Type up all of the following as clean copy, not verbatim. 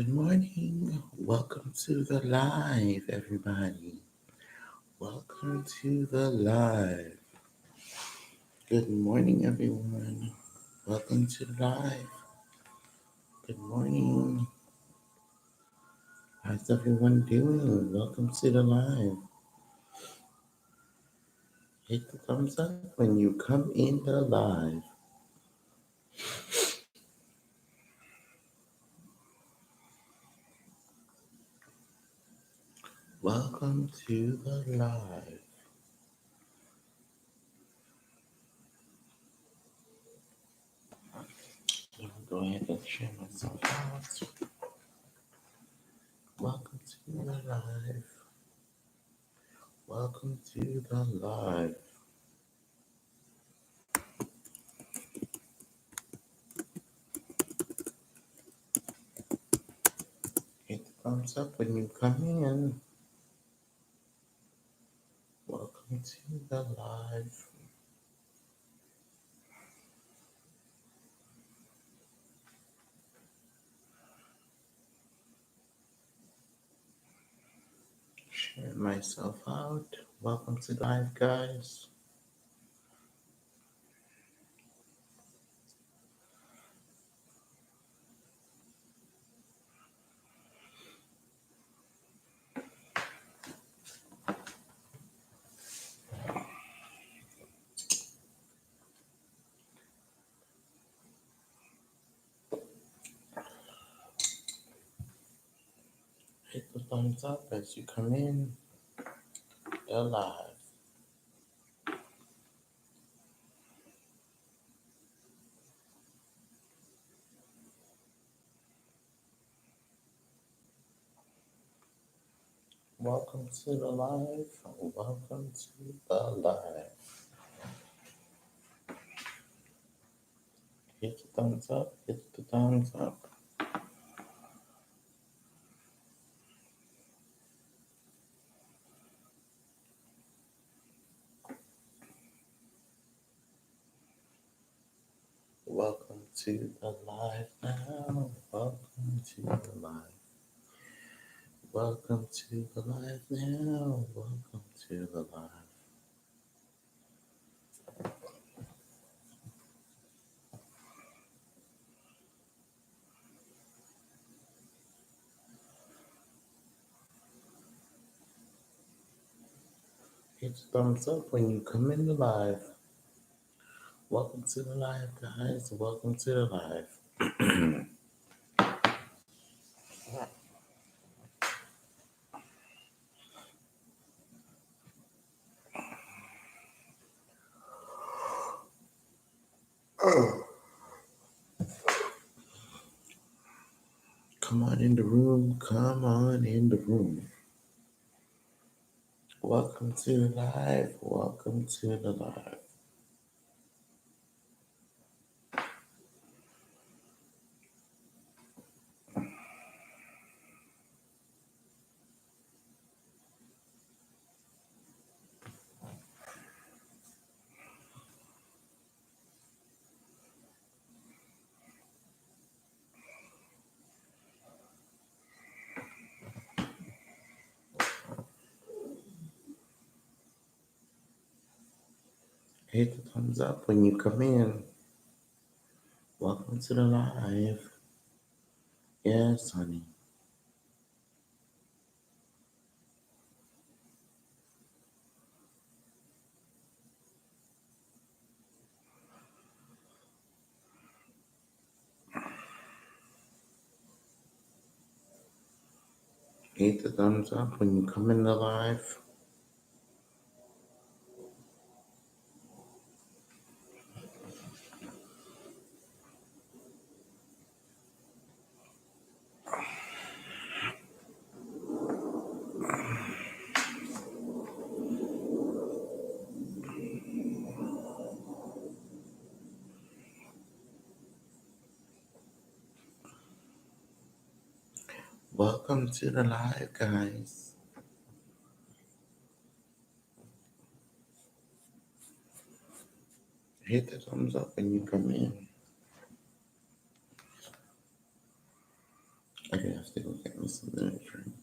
Good morning. Welcome to the live, everybody. Welcome to the live. Good morning, everyone. Welcome to the live. Good morning. How's everyone doing? Welcome to the live. Hit the thumbs up when you come in the live. Welcome to the live. Let me go ahead and share myself out. Welcome to the live. Welcome to the live. Hit the thumbs up when you come in. Welcome to the live. Share myself out. Welcome to the live, guys. Hit the thumbs up as you come in. The live. Welcome to the live. Welcome to the live. Hit the thumbs up. Hit the thumbs up. Welcome to the live now. Welcome to the live. Welcome to the live now. Welcome to the live. Hit the thumbs up when you come in the live. Welcome to the live, guys. Welcome to the live. Come on in the room. Come on in the room. Welcome to the live. Welcome to the live. Hit the thumbs up when you come in. Welcome to the live. Yes, honey. Hit the thumbs up when you come in the live. Welcome to the live, guys. Hit the thumbs up when you come in. Okay, I have to go get me something to drink.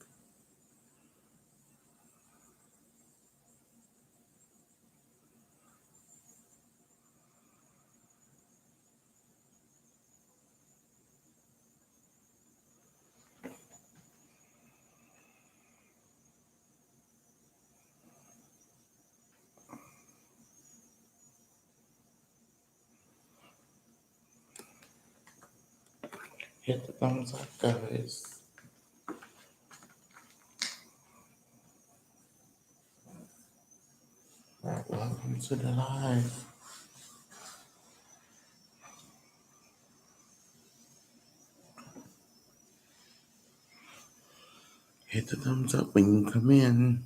Hit the thumbs up, guys. Welcome to the live. Hit the thumbs up when you come in.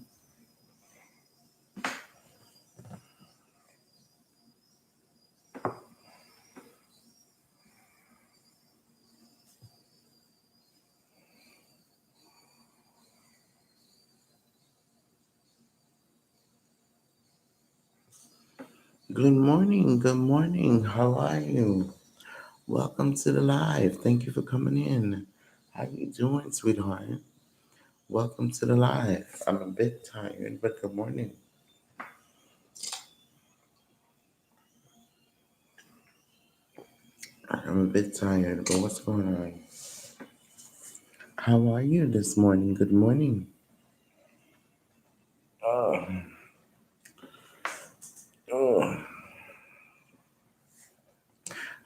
Good morning. Good morning. How are you? Welcome to the live. Thank you for coming in. How you doing, sweetheart? Welcome to the live. I'm a bit tired, but good morning. I'm a bit tired, but what's going on? How are you this morning? Good morning. Oh, oh.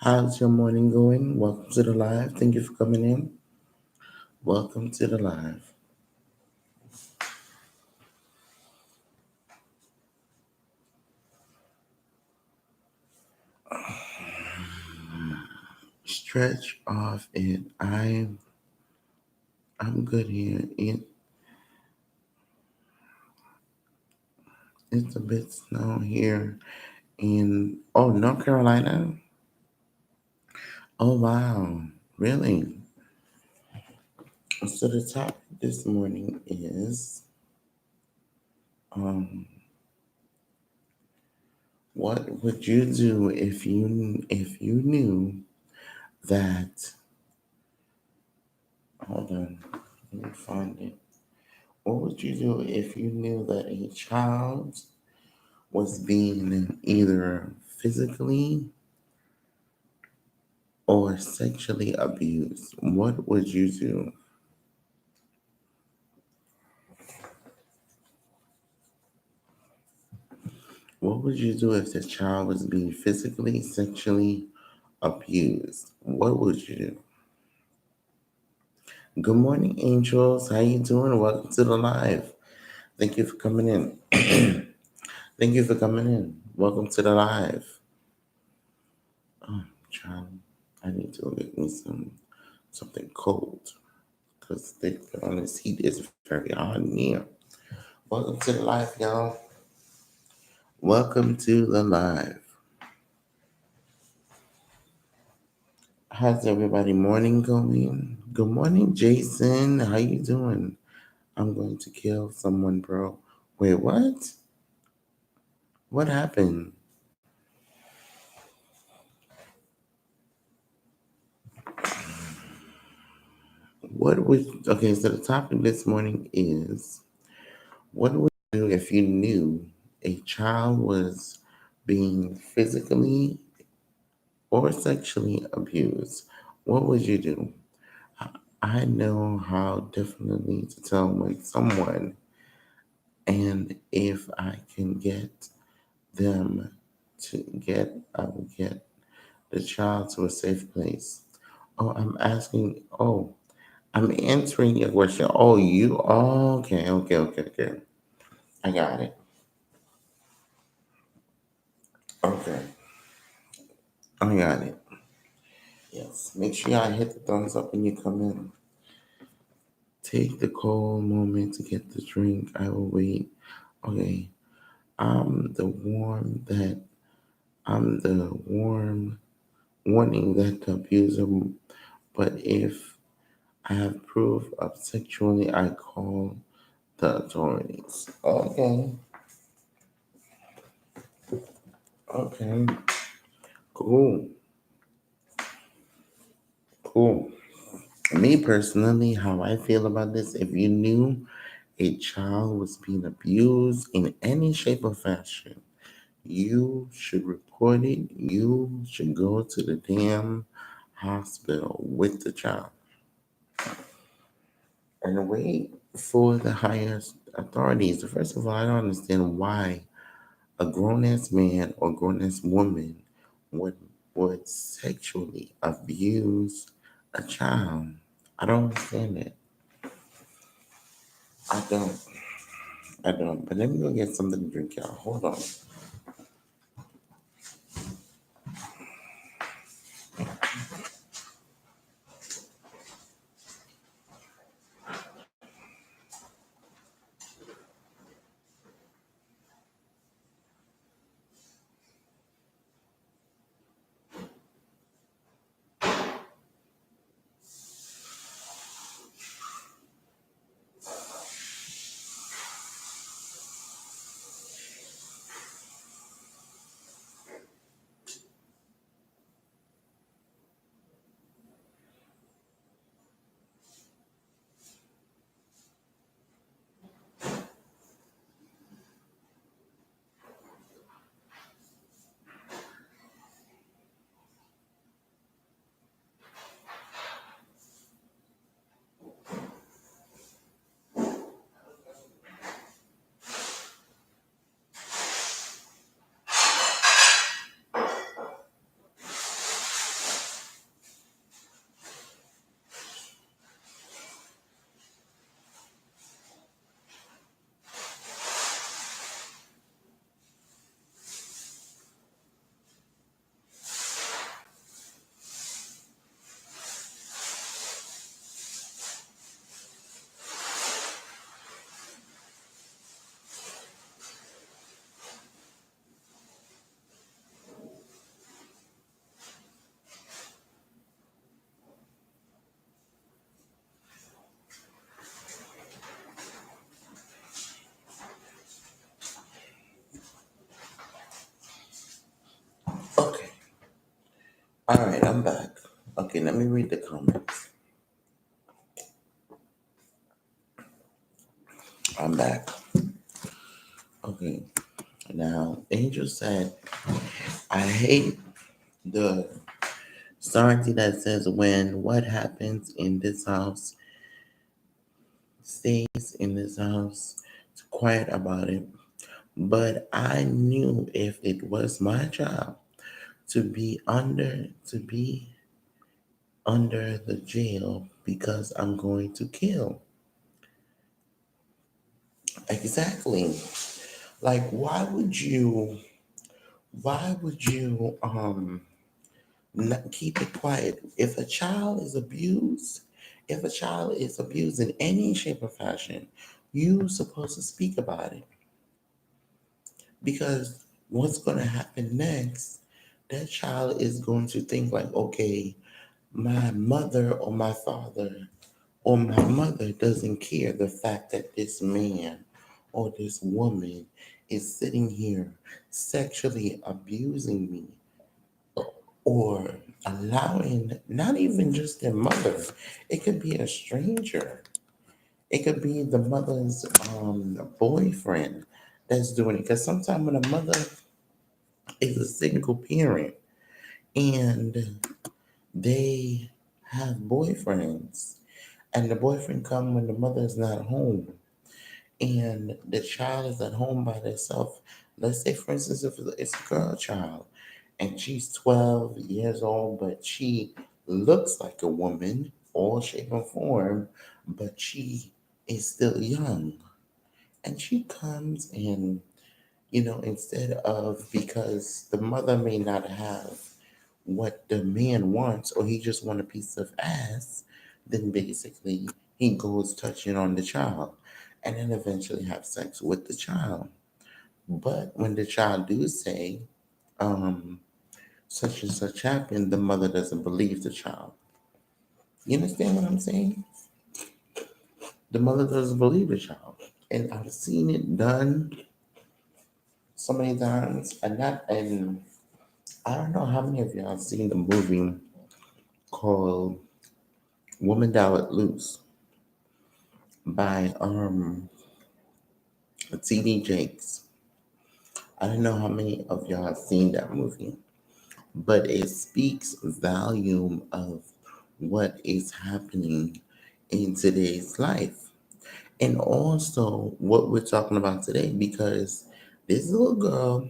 How's your morning going? Welcome to the live. Thank you for coming in. Welcome to the live. Stretch off it. I'm good here. It's a bit snow here in North Carolina. Oh wow. Really? So the topic this morning is um what would you do if you knew that hold on, let me find it. What would you do if you knew that a child was being either physically or sexually abused? What would you do? What would you do if the child was being physically, sexually abused? What would you do? Good morning, angels. How you doing? Welcome to the live. Thank you for coming in. Thank you for coming in. Welcome to the live. Oh, child, I need to get me something cold because they put on this heat is very hot in here. Welcome to the live, y'all. Welcome to the live. How's everybody morning going? Good morning, Jason. How you doing? I'm going to kill someone, bro. Wait, what? What happened? What would okay? So the topic this morning is what would you do if you knew a child was being physically or sexually abused? What would you do? I know how definitely to tell someone, and if I can get them I will get the child to a safe place. Oh, I'm answering your question. Okay, okay. I got it. Okay, I got it. Yes, make sure y'all hit the thumbs up when you come in. Take the cold moment to get the drink. I will wait. Okay, I'm the warm that I'm the warm warning that the abuser. But if I have proof of sexually, I call the authorities. Okay, okay, cool, cool. Me personally, how I feel about this, if you knew a child was being abused in any shape or fashion, you should report it. You should go to the damn hospital with the child and wait for the highest authorities. First of all, I don't understand why a grown ass man or grown ass woman would would sexually abuse a child. I don't understand it. I don't. I don't. But let me go get something to drink, y'all. Hold on. Okay. All right, I'm back. Okay, let me read the comments. I'm back. Okay. Now, Angel said, I hate the sovereignty that says when what happens in this house stays in this house. It's quiet about it. But I knew if it was my job to be under the jail because I'm going to kill. Exactly. Like why would you not keep it quiet? If a child is abused in any shape or fashion, you're supposed to speak about it. Because what's going to happen next, that child is going to think like, okay, my mother or my father or my mother doesn't care the fact that this man or this woman is sitting here sexually abusing me or allowing not even just their mother, it could be a stranger. It could be the mother's boyfriend that's doing it. Because sometimes when a mother is a single parent and they have boyfriends and the boyfriend come when the mother is not home and the child is at home by themselves. Let's say, for instance, if it's a girl child and she's 12 years old, but she looks like a woman, all shape and form, but she is still young. And she comes and, instead of because the mother may not have what the man wants or he just want a piece of ass, then basically he goes touching on the child and then eventually have sex with the child. But when the child do say, um, such and such happened, the mother doesn't believe the child. You understand what I'm saying? The mother doesn't believe the child. And I've seen it done so many times. And I don't know how many of y'all have seen the movie called Woman Thou Art Loose by T.D. Jakes. I don't know how many of y'all have seen that movie, but it speaks volume of what is happening in today's life. And also what we're talking about today, because this little girl,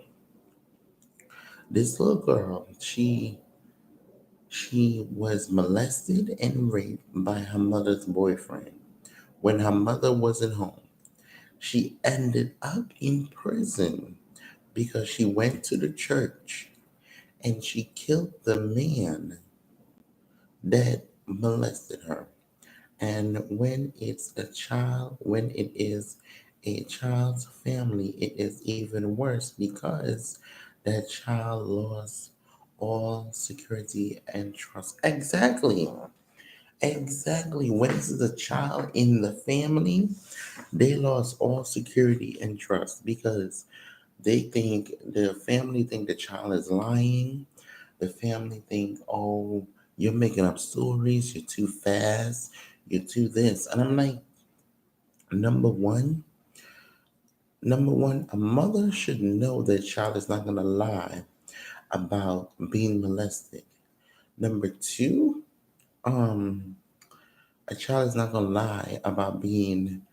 she was molested and raped by her mother's boyfriend when her mother wasn't home. She ended up in prison because she went to the church and she killed the man that molested her. And when it is a child's family, it is even worse because that child lost all security and trust. Exactly. Exactly. When this is a child in the family, they lost all security and trust because the family think the child is lying. The family think, oh, you're making up stories, you're too fast, you're too this. And I'm like, number one, a mother should know that child is not gonna lie about being molested. Number two, um, a child is not gonna lie about being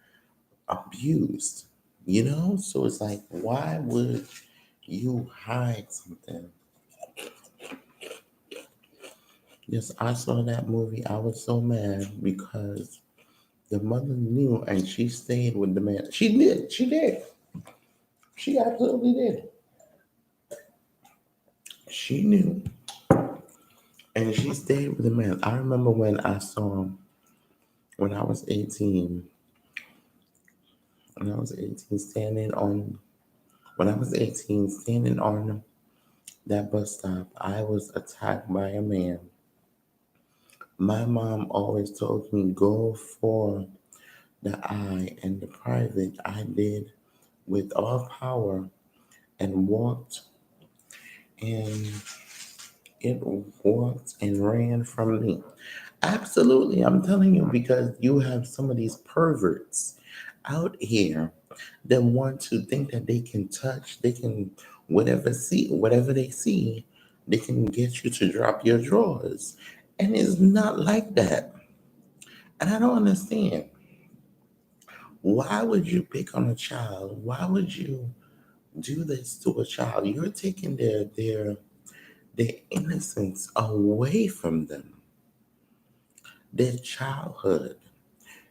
abused. So it's like, why would you hide something? Yes, I saw that movie. I was so mad because the mother knew and she stayed with the man. She did. She did. She absolutely did. She knew and she stayed with the man. I remember when I was 18, when I was 18, when I was 18, standing on that bus stop, I was attacked by a man. My mom always told me, go for the I and the private. I did with all power and and it walked and ran from me. Absolutely, I'm telling you, because you have some of these perverts out here that want to think that they can touch, they can whatever they see, they can get you to drop your drawers. And it's not like that. And I don't understand. Why would you pick on a child? Why would you do this to a child? You're taking their innocence away from them, their childhood.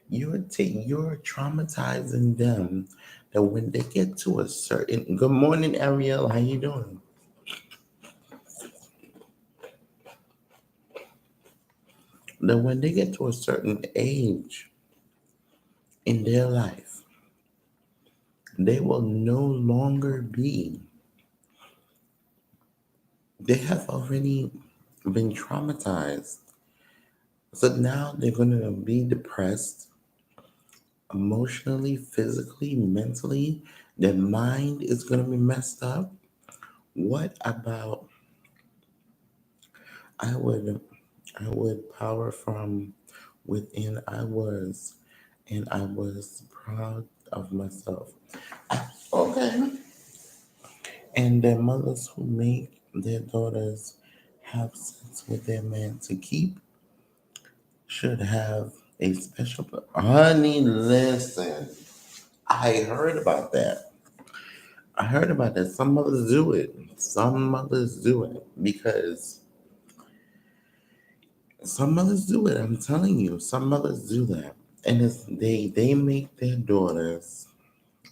You're traumatizing them that when they get to a certain good morning, Ariel, how you doing? That when they get to a certain age in their life, they will no longer be. They have already been traumatized. So now they're gonna be depressed emotionally, physically, mentally. Their mind is gonna be messed up. What about I would I would power from within. I was proud of myself. Okay. And their mothers who make their daughters have sex with their man to keep should have a special. Honey, listen. I heard about that. I heard about that. Some mothers do it. Some mothers do it because some mothers do it. I'm telling you, some mothers do that, and they make their daughters.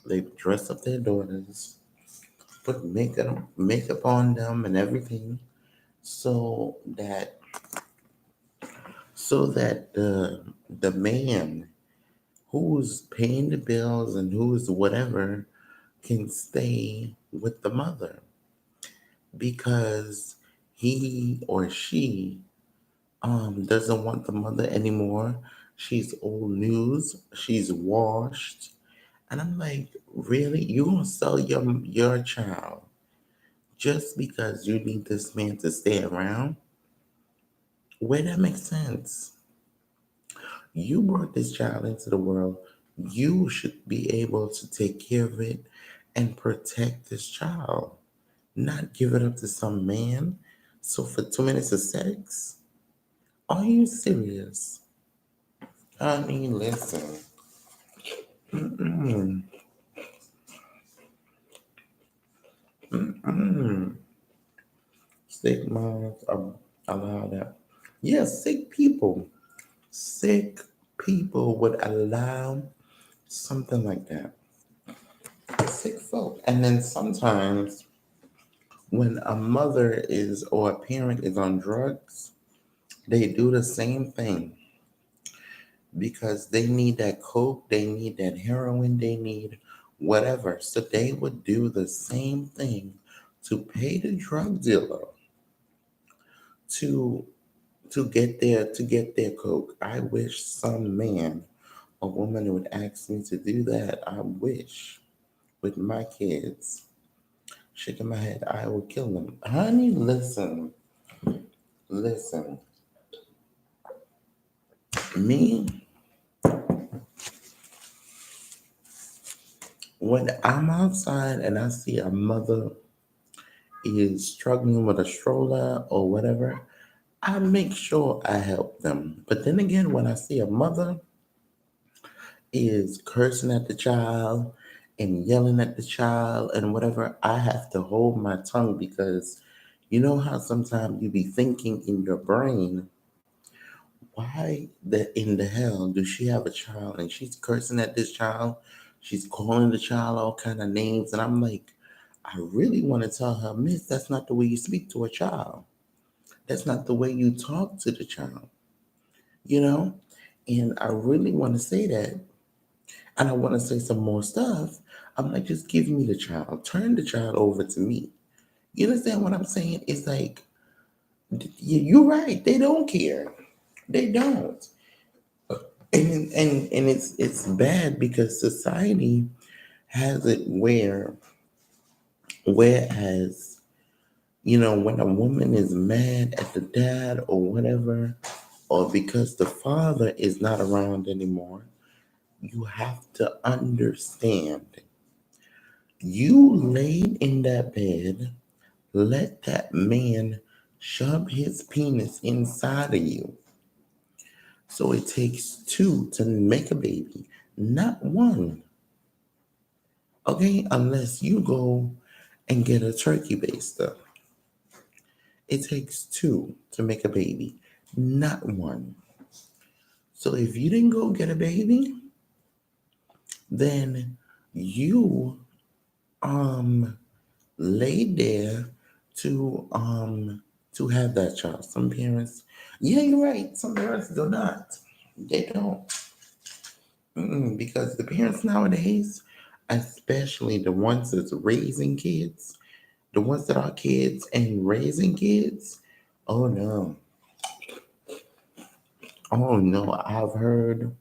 They dress up their daughters, put makeup on them, and everything, so that the man who's paying the bills and who's whatever can stay with the mother because he or she doesn't want the mother anymore. She's old news. She's washed. And I'm like, really? You gonna sell your child just because you need this man to stay around? Where that makes sense? You brought this child into the world. You should be able to take care of it and protect this child, not give it up to some man. So for 2 minutes of sex? Are you serious? I mean, listen. Mm, mm. Sick minds allow that. Yeah, sick people. Sick people would allow something like that. Sick folk. And then sometimes when a mother is or a parent is on drugs, they do the same thing because they need that coke, they need that heroin, they need whatever. So they would do the same thing to pay the drug dealer to to get their coke. I wish some man or woman would ask me to do that. I wish with my kids. Shaking my head, I will kill them. Honey, listen, listen. Me, when I'm outside and I see a mother is struggling with a stroller or whatever, I make sure I help them. But then again, when I see a mother is cursing at the child and yelling at the child and whatever, I have to hold my tongue because you know how sometimes you be thinking in your brain, why the in the hell do she have a child and she's cursing at this child? She's calling the child all kind of names, and I'm like, I really want to tell her, Miss, that's not the way you speak to a child. That's not the way you talk to the child, you know? And I really want to say that. And I want to say some more stuff. I'm like, just give me the child. Turn the child over to me. You understand what I'm saying? It's like, you're right. They don't care. They don't. And it's bad because society has it whereas when a woman is mad at the dad or whatever, or because the father is not around anymore, you have to understand. You laid in that bed, let that man shove his penis inside of you. So it takes two to make a baby, not one. Okay, unless you go and get a turkey baster. It takes two to make a baby, not one. So if you didn't go get a baby, then you um laid there to have that child. Some parents, yeah, you're right. Some parents do not. They don't. Because the parents nowadays, especially the ones that's raising kids, the ones that are kids and raising kids, oh no, oh no, I've heard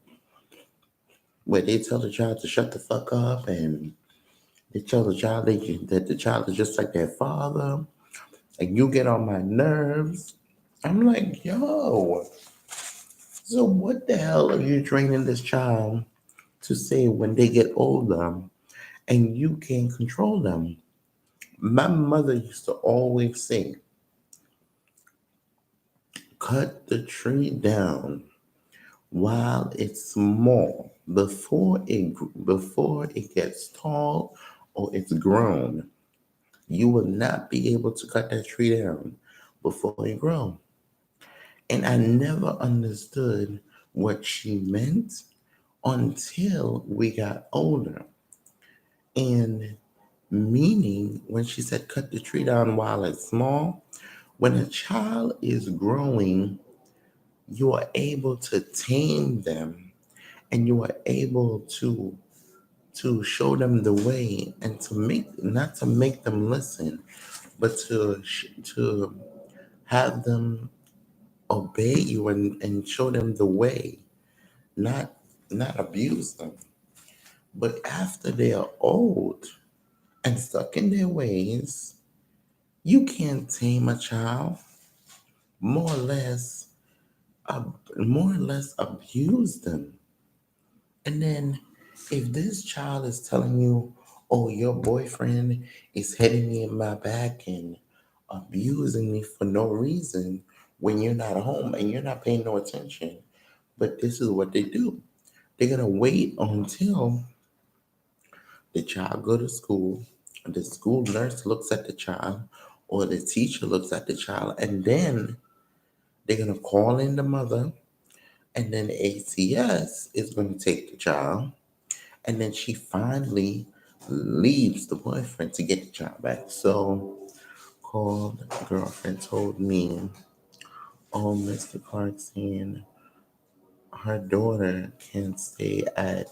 where they tell the child to shut the fuck up and they tell the child that the child is just like their father and you get on my nerves. I'm like, yo, so what the hell are you training this child to say when they get older and you can't control them? My mother used to always say, cut the tree down while it's small before it gets tall or it's grown. You will not be able to cut that tree down before it grows. And I never understood what she meant until we got older. And meaning when she said cut the tree down while it's small, when a child is growing, you are able to tame them and you are able to show them the way and to make not to make them listen, but to have them obey you and show them the way, not not abuse them. But after they are old and stuck in their ways, you can't tame a child. More or less, more or less abuse them. And then if this child is telling you, oh, your boyfriend is hitting me in my back and abusing me for no reason when you're not home and you're not paying no attention, but this is what they do. They're gonna wait until the child go to school, the school nurse looks at the child, or the teacher looks at the child, and then they're gonna call in the mother, and then ACS is gonna take the child, and then she finally leaves the boyfriend to get the child back. So called girlfriend told me, oh, Mr. Clarkson, her daughter can stay at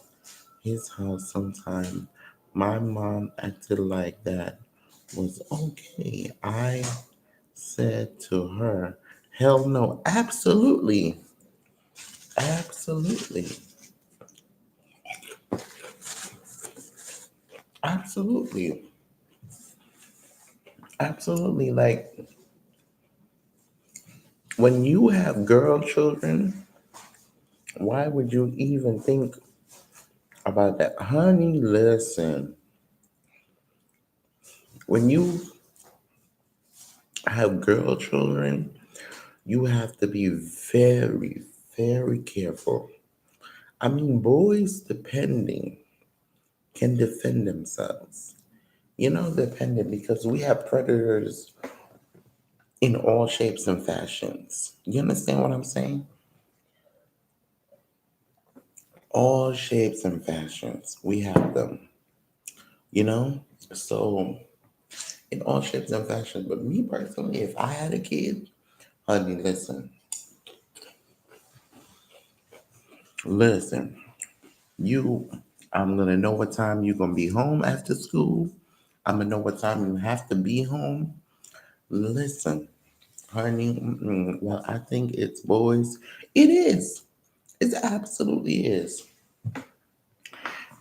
his house sometime. My mom acted like that was okay. I said to her, hell no, absolutely, absolutely, absolutely, absolutely. Like when you have girl children, why would you even think about that? Honey, listen, when you have girl children, you have to be very, very careful. I mean, boys, depending, can defend themselves. Depending because we have predators in all shapes and fashions. You understand what I'm saying? All shapes and fashions. We have them, you know? So, in all shapes and fashions. But me personally, if I had a kid, honey, listen, you, I'm gonna know what time you're gonna be home after school. I'm gonna know what time you have to be home. Listen, honey, well, I think it's boys. It is. It absolutely is.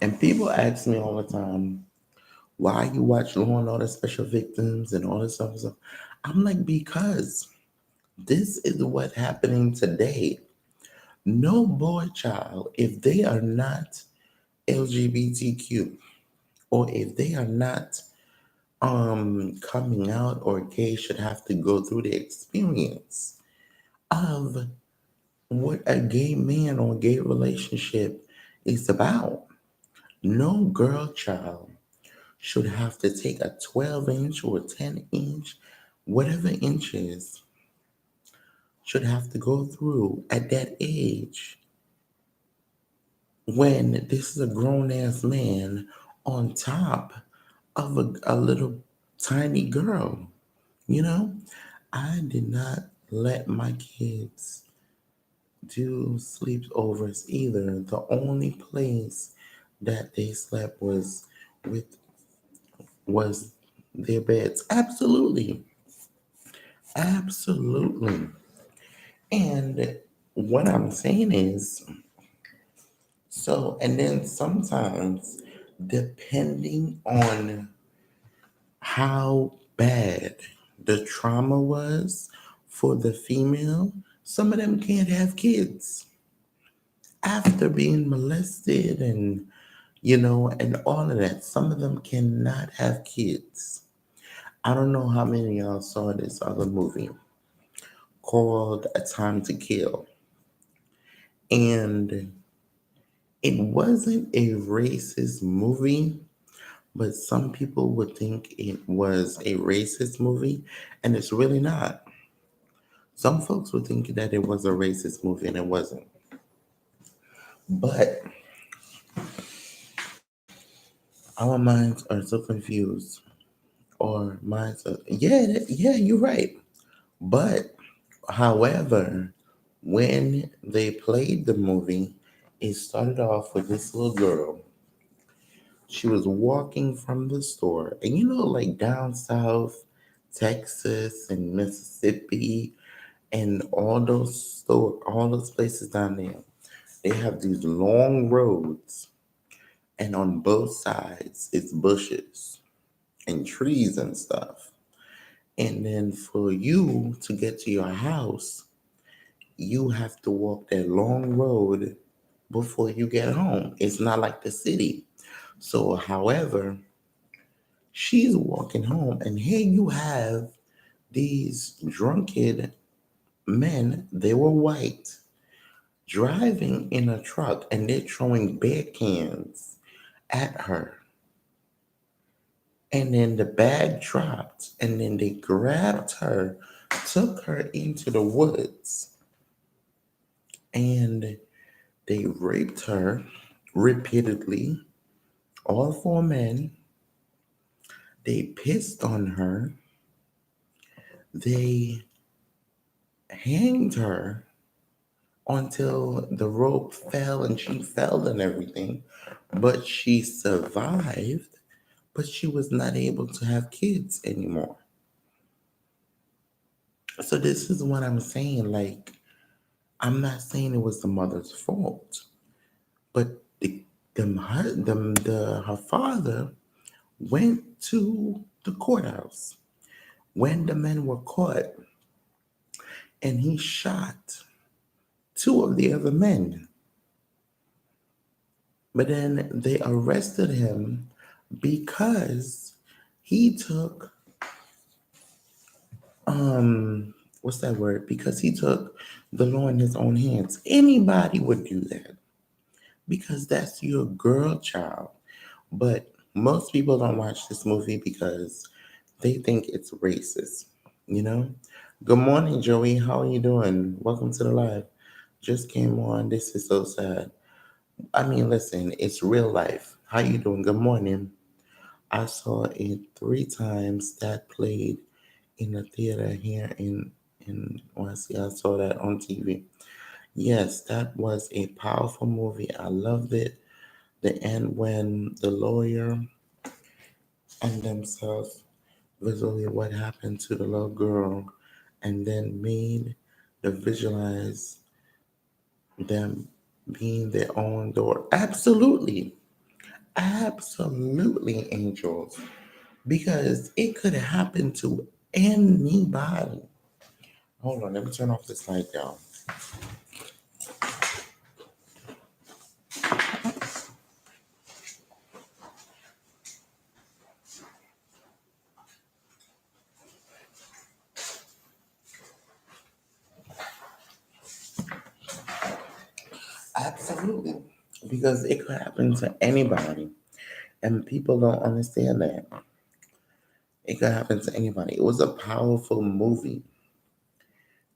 And people ask me all the time, why you watch Law and Order Special Victims and all this stuff. I'm like, because this is what's happening today. No boy child, if they are not LGBTQ or if they are not coming out or gay should have to go through the experience of what a gay man or gay relationship is about. No girl child should have to take a 12-inch or 10-inch, whatever inches, should have to go through at that age when this is a grown ass man on top of a little tiny girl. You know, I did not let my kids do sleepovers either. The only place that they slept with was their beds. Absolutely. Absolutely. And what I'm saying is, so, and then sometimes, depending on how bad the trauma was for the female, some of them can't have kids after being molested and all of that. Some of them cannot have kids. I don't know how many of y'all saw this other movie called A Time to Kill. And it wasn't a racist movie, but some people would think it was a racist movie, and it's really not. Some folks would think that it was a racist movie, and it wasn't. But our minds are so confused, or minds are, yeah, you're right. But, however, when they played the movie, it started off with this little girl. She was walking from the store, and like down south, Texas and Mississippi, and all those places down there, they have these long roads, and on both sides it's bushes and trees and stuff. And then for you to get to your house, you have to walk that long road before you get home. It's not like the city. So, however, she's walking home, and here you have these drunken men, they were white, driving in a truck, and they're throwing beer cans at her. And then the bag dropped, and then they grabbed her, took her into the woods, and they raped her repeatedly. All four men, they pissed on her, they hanged her until the rope fell and she fell and everything. But she survived, but she was not able to have kids anymore. So this is what I'm saying. Like, I'm not saying it was the mother's fault, but her father went to the courthouse when the men were caught, and he shot two of the other men. But then they arrested him because he took what's that word? Because he took the law in his own hands. Anybody would do that because that's your girl child. But most people don't watch this movie because they think it's racist, you know? Good morning, Joey. How are you doing? Welcome to the live. Just came on. This is so sad. I mean, listen, it's real life. How you doing? Good morning. I saw it three times that played in the theater here in OSC. I saw that on TV. Yes, that was a powerful movie. I loved it. The end when the lawyer and themselves visually what happened to the little girl and then made the visualize them being their own door. Absolutely. Absolutely, angels. Because it could happen to anybody. Hold on, let me turn off this light down. Absolutely. Because it could happen to anybody. And people don't understand that. It could happen to anybody. It was a powerful movie,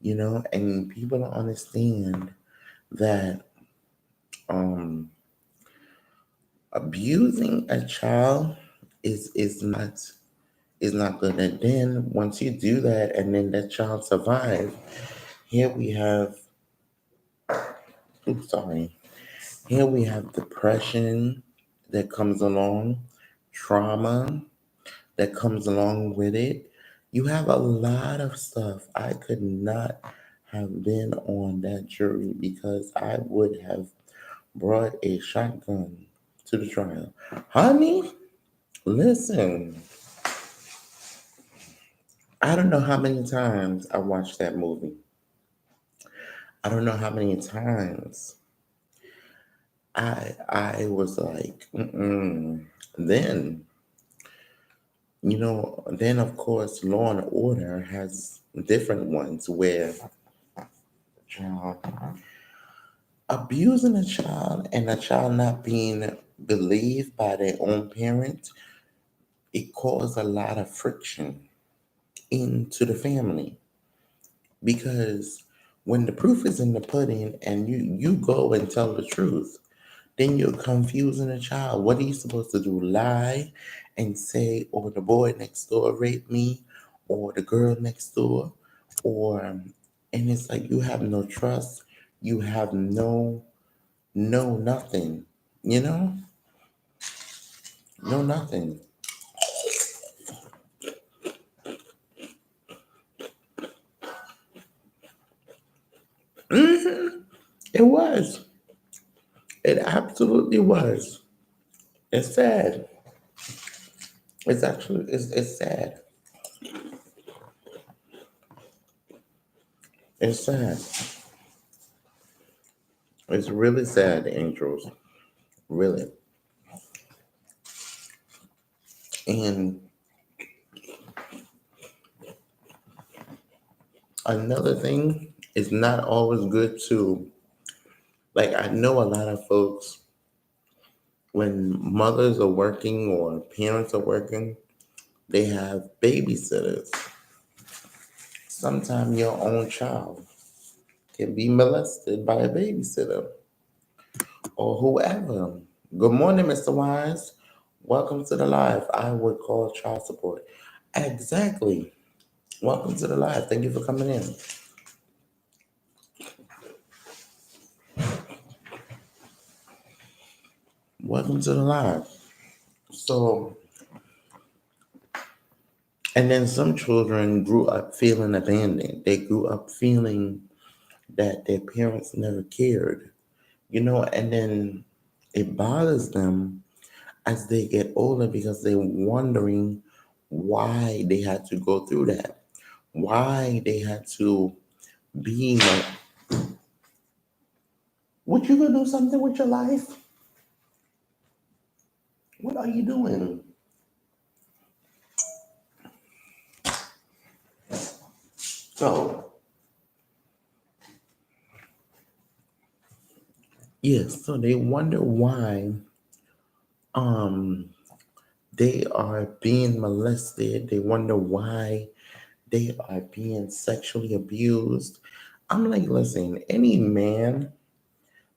and people don't understand that um abusing a child is not good. And then once you do that and then that child survives, here we have oops, sorry. Here we have depression that comes along, trauma that comes along with it. You have a lot of stuff. I could not have been on that jury because I would have brought a shotgun to the trial. Honey, listen, I don't know how many times I watched that movie. I don't know how many times I was like, mm-mm. Then, then of course Law and Order has different ones where child abusing a child and a child not being believed by their own parent, it caused a lot of friction into the family because when the proof is in the pudding and you go and tell the truth, then you're confusing a child. What are you supposed to do? Lie and say, "Or the boy next door raped me," or the girl next door, or and it's like you have no trust, you have no nothing, you know, no nothing. It was. It absolutely was. It's sad. It's sad. It's sad. It's really sad, Angels. Really. And another thing, it's not always good to, like, I know a lot of folks, when mothers are working or parents are working, they have babysitters. Sometimes your own child can be molested by a babysitter or whoever. Good morning, Mr. Wise. Welcome to the live. I would call child support. Exactly. Welcome to the live. Thank you for coming in. Welcome to the live. So, and then some children grew up feeling abandoned. They grew up feeling that their parents never cared, and then it bothers them as they get older because they're wondering why they had to go through that, why they had to be like, what you gonna do something with your life? What are you doing? So, yes, so they wonder why um they are being molested. They wonder why they are being sexually abused. I'm like, listen, any man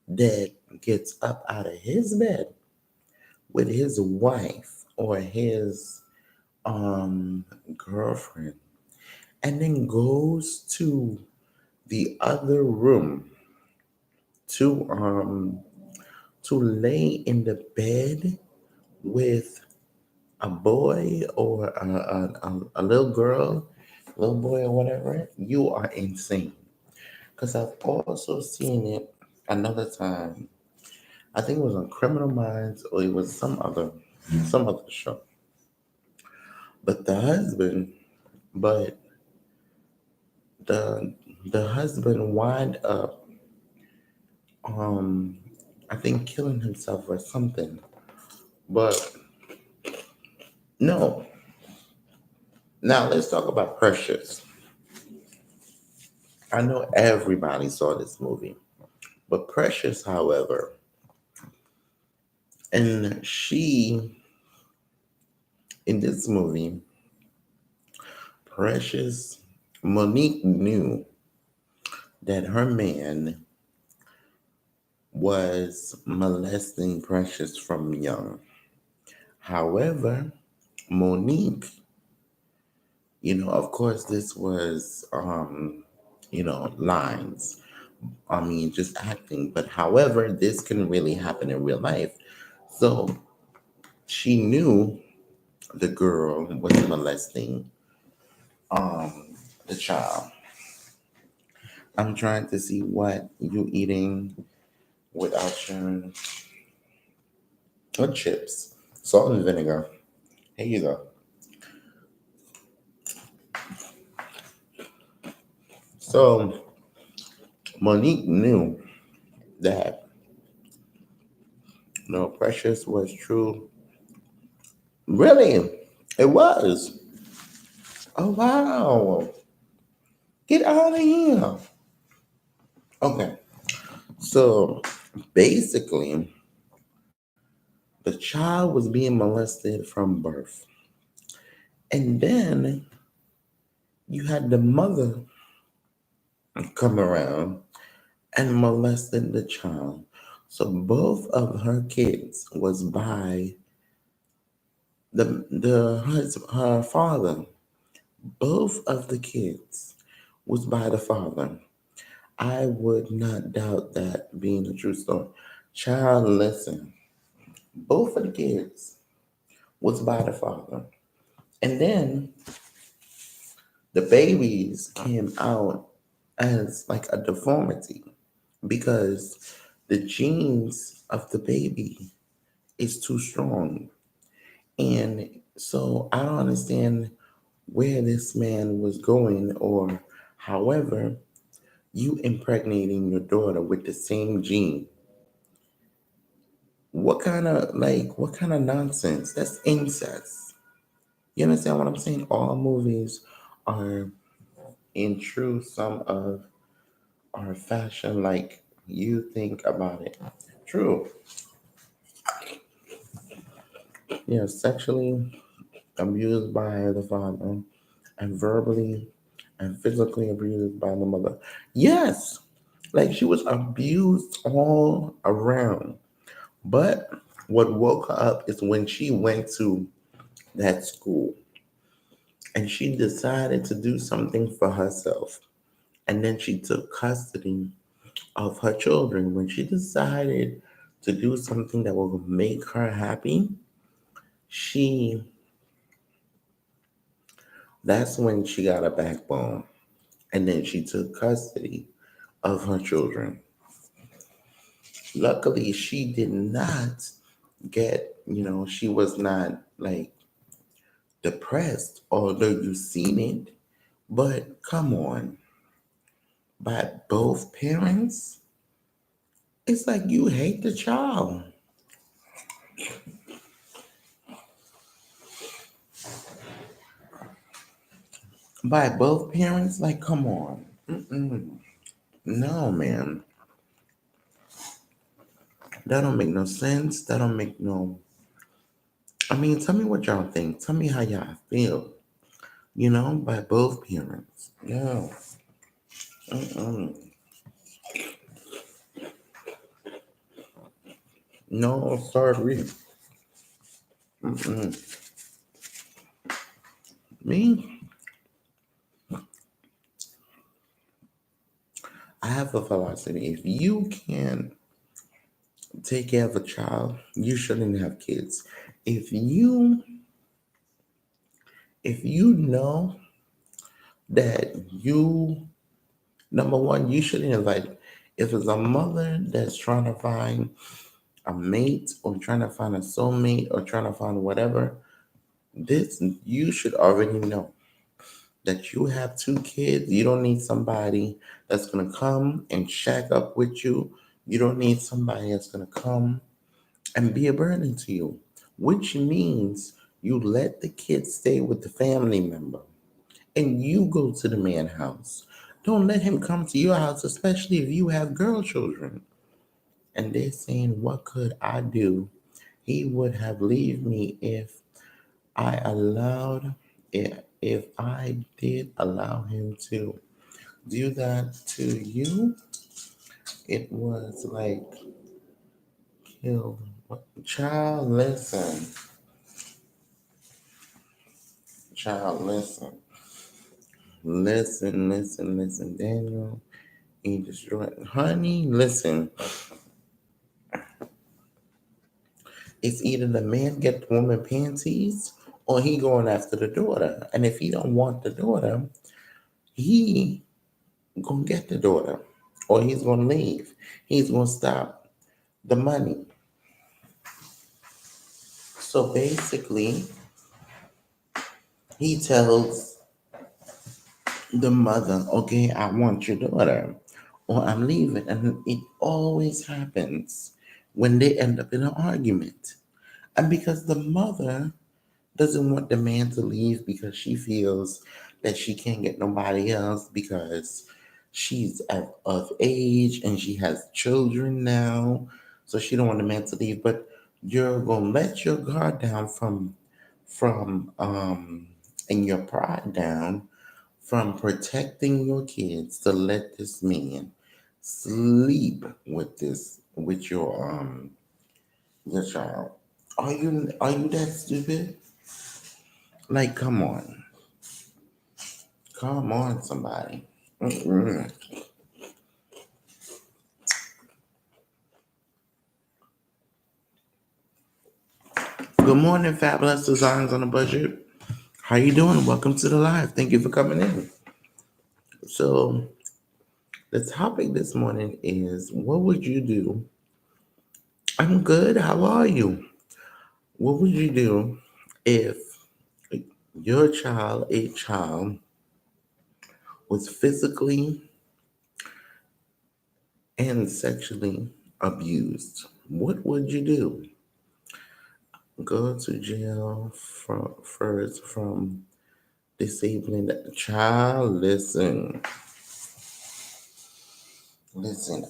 that gets up out of his bed with his wife or his girlfriend and then goes to the other room to to lay in the bed with a boy or a little girl, little boy or whatever, you are insane. Because I've also seen it another time. I think it was on Criminal Minds or it was some other show. But but the the husband wind up um I think killing himself or something. But no. Now let's talk about Precious. I know everybody saw this movie. But Precious, however, and she in this movie, Precious Monique knew that her man was molesting Precious from young. However, Monique, of course, this was, lines. I mean, just acting. But however, this can really happen in real life. So she knew the girl was molesting the child. I'm trying to see what you eating without your what chips, salt and vinegar. Here you go. So Monique knew that no Precious was true. Really, it was. Oh wow! Get out of here. Okay, so basically, the child was being molested from birth, and then you had the mother come around and molested the child. So both of her kids was by her father. Both of the kids was by the father. I would not doubt that being a true story. Child, listen. Both of the kids was by the father. And then the babies came out as like a deformity because the genes of the baby is too strong. And so I don't understand where this man was going or however You impregnating your daughter with the same gene. What kind of nonsense? That's incest. You understand what I'm saying? All movies are in true some of our fashion like you think about it. True. Yeah, sexually abused by the father and verbally and physically abused by the mother. Yes. Like she was abused all around. But what woke her up is when she went to that school and she decided to do something for herself. And then she took custody of her children. When she decided to do something that will make her happy, she that's when she got a backbone. And then she took custody of her children. Luckily, she did not she was not like depressed, although you seen it. But come on, by both parents, it's like you hate the child. By both parents, like come on. Mm-mm. No, man, that don't make no sense. That don't make no. I mean, tell me what y'all think. Tell me how y'all feel. By both parents. No. Mm-mm. No, sorry. Mm-mm. Me, I have a philosophy. If you can take care of a child, you shouldn't have kids. If you if you know that you number one, you shouldn't invite if it's a mother that's trying to find a mate or trying to find a soulmate or trying to find whatever, this you should already know that you have two kids. You don't need somebody that's gonna come and shack up with you. You don't need somebody that's gonna come and be a burden to you, which means you let the kid stay with the family member and you go to the man house. Don't let him come to your house, especially if you have girl children. And they're saying, what could I do? He would have leave me I allowed if I did allow him to do that to you. It was like kill. Child, listen. Child, listen. Listen, Daniel. He destroyed. Honey, listen. It's either the man get the woman panties or he going after the daughter. And if he don't want the daughter, he gonna get the daughter. Or he's gonna leave. He's gonna stop the money. So basically, he tells the mother, okay, I want your daughter, or I'm leaving. And it always happens when they end up in an argument. And because the mother doesn't want the man to leave because she feels that she can't get nobody else because she's of age and she has children now. So she don't want the man to leave. But you're gonna let your guard down from and your pride down from protecting your kids to let this man sleep with your child. Are you that stupid? Like, come on, somebody. Mm-mm. Good morning, Fabulous Designs on a Budget. How you doing? Welcome to the live. Thank you for coming in. So, the topic this morning is, what would you do? I'm good. How are you? What would you do if a child, was physically and sexually abused, what would you do? Go to jail first from disabling the child? Listen,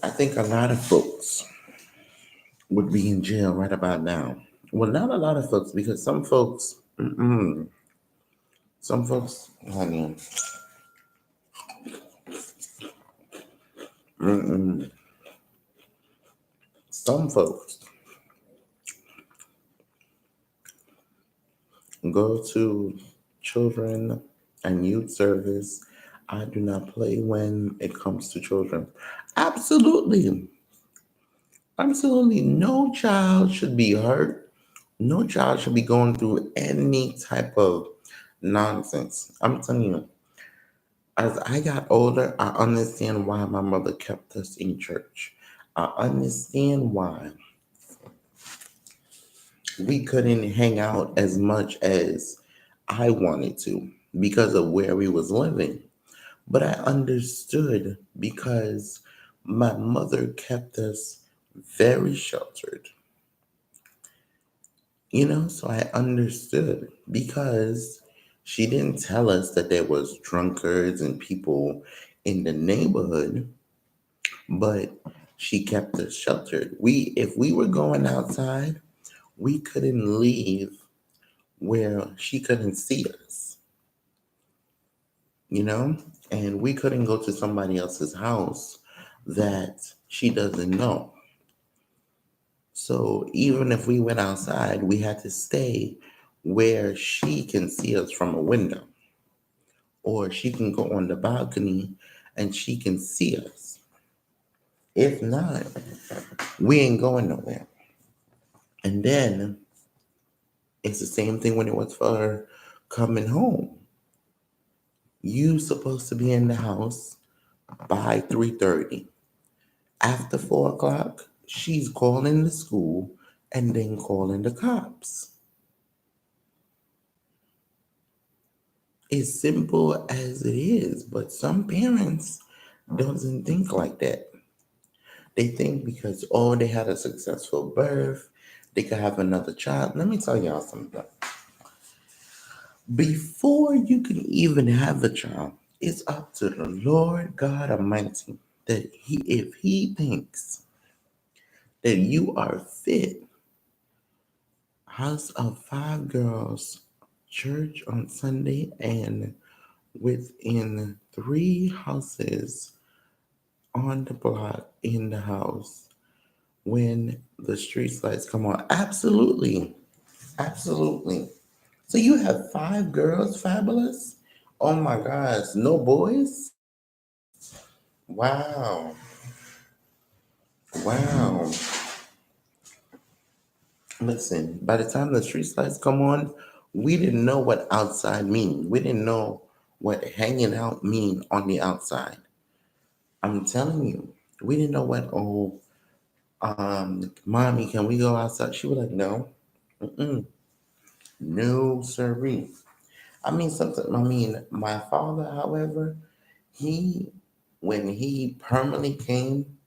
I think a lot of folks would be in jail right about now. Well, not a lot of folks, because some folks, honey, mm-mm, some folks go to children and youth service. I do not play when it comes to children. Absolutely. Absolutely. No child should be hurt. No child should be going through any type of nonsense. I'm telling you, as I got older, I understand why my mother kept us in church. I understand why we couldn't hang out as much as I wanted to because of where we was living. But I understood because my mother kept us very sheltered. So I understood because she didn't tell us that there was drunkards and people in the neighborhood, but she kept us sheltered. If we were going outside, we couldn't leave where she couldn't see us, you know? And we couldn't go to somebody else's house that she doesn't know. So even if we went outside, we had to stay where she can see us from a window, or she can go on the balcony and she can see us. If not, we ain't going nowhere. And then it's the same thing when it was for her coming home. You supposed to be in the house by 3:30. After 4 o'clock, she's calling the school and then calling the cops. As simple as it is, but some parents doesn't think like that. They think because they had a successful birth, they could have another child. Let me tell y'all something. Before you can even have a child, it's up to the Lord God Almighty that if He thinks that you are fit, House of Five Girls, church on Sunday, and within 3 houses on the block in the house when the street lights come on. Absolutely. Absolutely. So you have 5 girls, fabulous? Oh my gosh, no boys? Wow. Wow. Listen, by the time the street lights come on, we didn't know what outside mean. We didn't know what hanging out mean on the outside. I'm telling you, we didn't know what, mommy, can we go outside? She was like, no. Mm-mm. No, sirree. My father, however, he, when he permanently came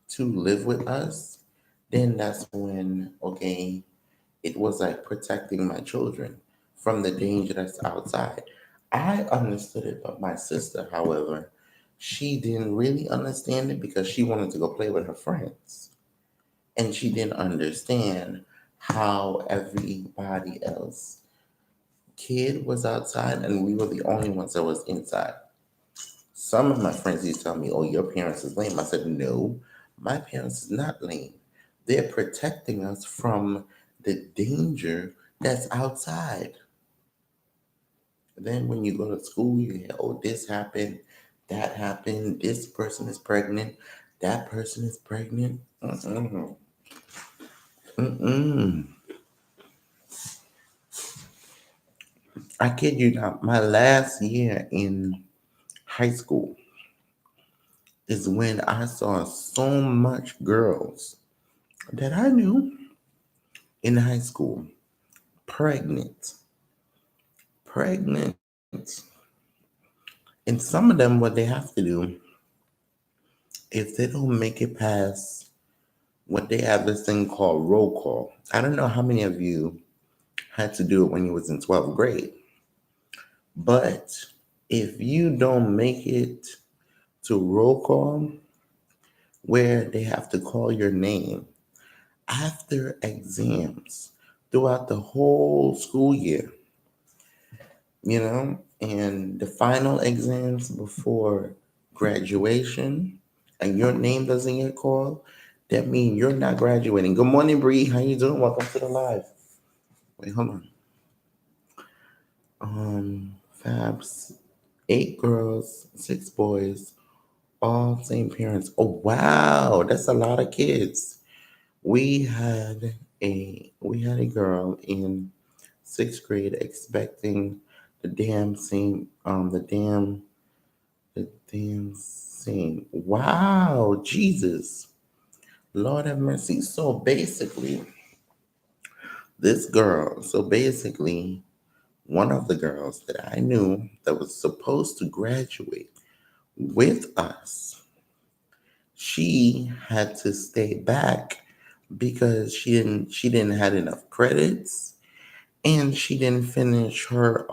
to live with us, then that's when, okay, it was like protecting my children from the danger that's outside. I understood it, but my sister, however, she didn't really understand it because she wanted to go play with her friends. And she didn't understand how everybody else kid was outside and we were the only ones that was inside. Some of my friends used to tell me, "Oh, your parents is lame." I said, "No, my parents is not lame. They're protecting us from the danger that's outside." Then when you go to school, you hear, "Oh, this happened, that happened. This person is pregnant. That person is pregnant." Mm-mm. Mm-mm. I kid you not. My last year in high school is when I saw so much girls that I knew in high school pregnant, pregnant. And some of them, what they have to do if they don't make it past what they have this thing called roll call. I don't know how many of you had to do it when you was in 12th grade, but if you don't make it to roll call where they have to call your name after exams throughout the whole school year, and the final exams before graduation, and your name doesn't get called, that means you're not graduating. Good morning, Bree. How you doing? Welcome to the live. Wait, hold on. Fabs, 8 girls, 6 boys, all same parents. Oh wow, that's a lot of kids. We had a girl in 6th grade expecting the damn same. Wow, Jesus, Lord have mercy. So basically, one of the girls that I knew that was supposed to graduate with us, she had to stay back because she didn't had enough credits, and she didn't finish her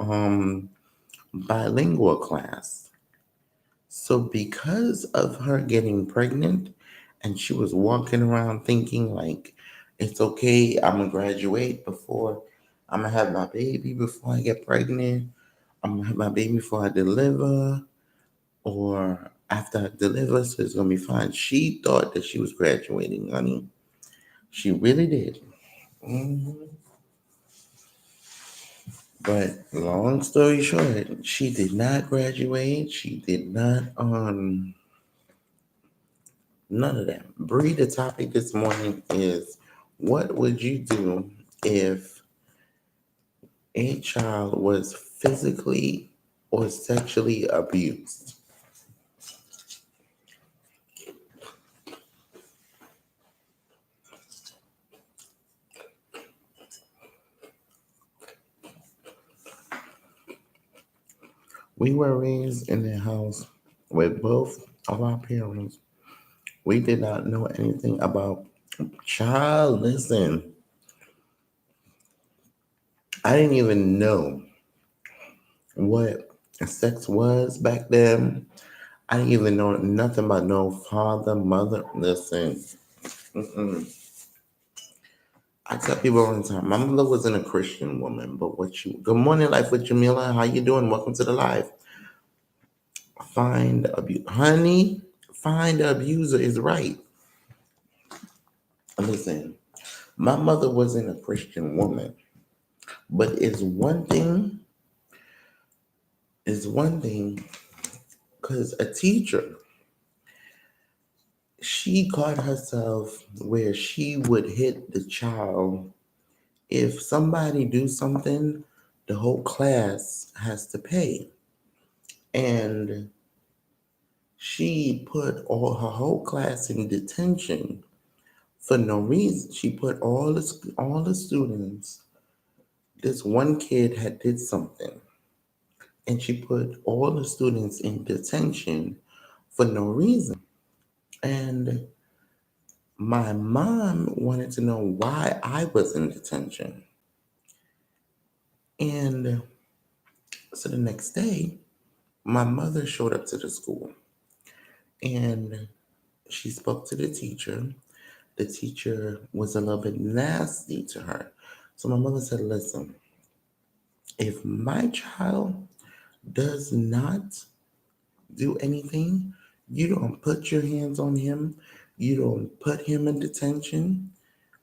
bilingual class. So because of her getting pregnant, and she was walking around thinking like, it's okay, I'm gonna graduate before I'm gonna have my baby before I get pregnant. I'm gonna have my baby before I deliver, or after I deliver, so it's gonna be fine. She thought that she was graduating, honey. She really did. Mhm. But long story short, she did not graduate. She did not none of that. Bree, the topic this morning is, what would you do if a child was physically or sexually abused? We were raised in a house with both of our parents. We did not know anything about child. Listen, I didn't even know what sex was back then. I didn't even know nothing about no father, mother. Listen, mm-mm. I tell people all the time, my mother wasn't a Christian woman, but what you, good morning, Life with Jamila. How you doing? Welcome to the live. Honey, find the abuser is right. Listen, my mother wasn't a Christian woman, but it's one thing, because a teacher, she caught herself where she would hit the child. If somebody do something, the whole class has to pay. And she put her whole class in detention for no reason. She put all the students. This one kid had did something, and she put all the students in detention for no reason. And my mom wanted to know why I was in detention. And so the next day, my mother showed up to the school, and she spoke to the teacher. The teacher was a little bit nasty to her. So my mother said, listen, if my child does not do anything, you don't put your hands on him, you don't put him in detention,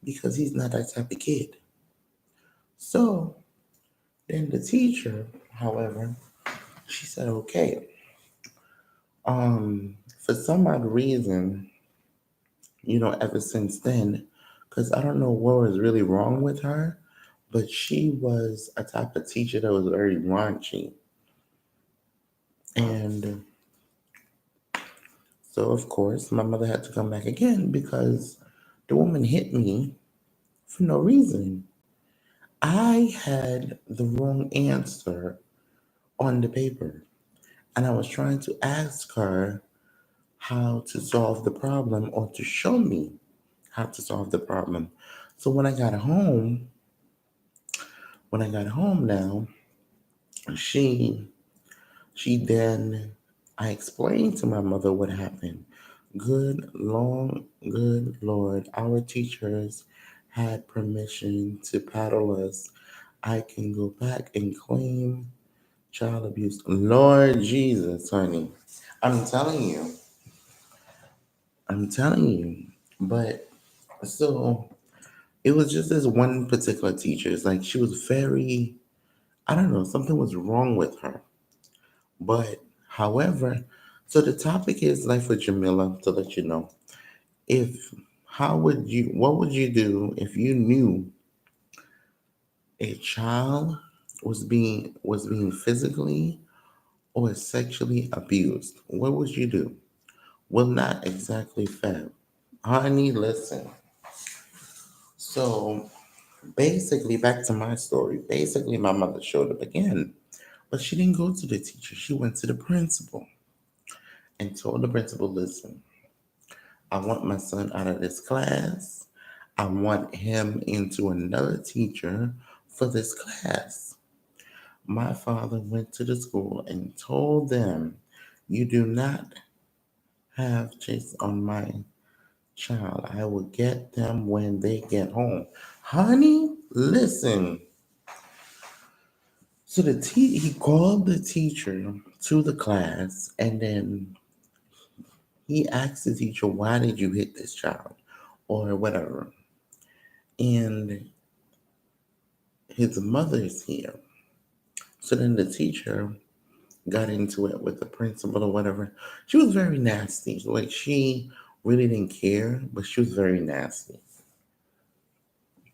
because he's not that type of kid. So then the teacher, however, she said, okay, for some odd reason, ever since then, because I don't know what was really wrong with her, but she was a type of teacher that was very raunchy. And so, of course, my mother had to come back again because the woman hit me for no reason. I had the wrong answer on the paper, and I was trying to ask her how to solve the problem or to show me how to solve the problem. So when I got home now, she she then I explained to my mother what happened. Good Lord, our teachers had permission to paddle us. I can go back and claim child abuse. Lord Jesus, honey. I'm telling you. I'm telling you. But so it was just this one particular teacher. It's like she was very, I don't know, something was wrong with her. But however, so the topic is like for Jamila to let you know. If what would you do if you knew a child was being physically or sexually abused? What would you do? Well, not exactly fab. Honey, listen. So basically, back to my story. Basically, my mother showed up again, but she didn't go to the teacher. She went to the principal and told the principal, listen, I want my son out of this class. I want him into another teacher for this class. My father went to the school and told them, you do not have chase on my child. I will get them when they get home. Honey, listen. So he called the teacher to the class and then he asked the teacher, why did you hit this child? Or whatever. And his mother's here. So then the teacher got into it with the principal or whatever. She was very nasty. Like she really didn't care, but she was very nasty.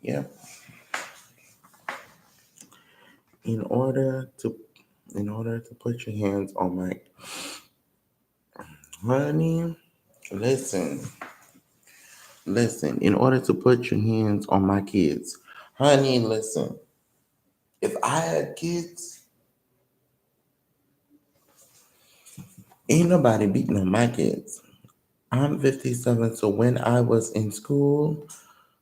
Yeah. In order to put your hands on my honey, listen, listen. In order to put your hands on my kids, honey, listen. If I had kids, ain't nobody beating on my kids. I'm 57, so when I was in school,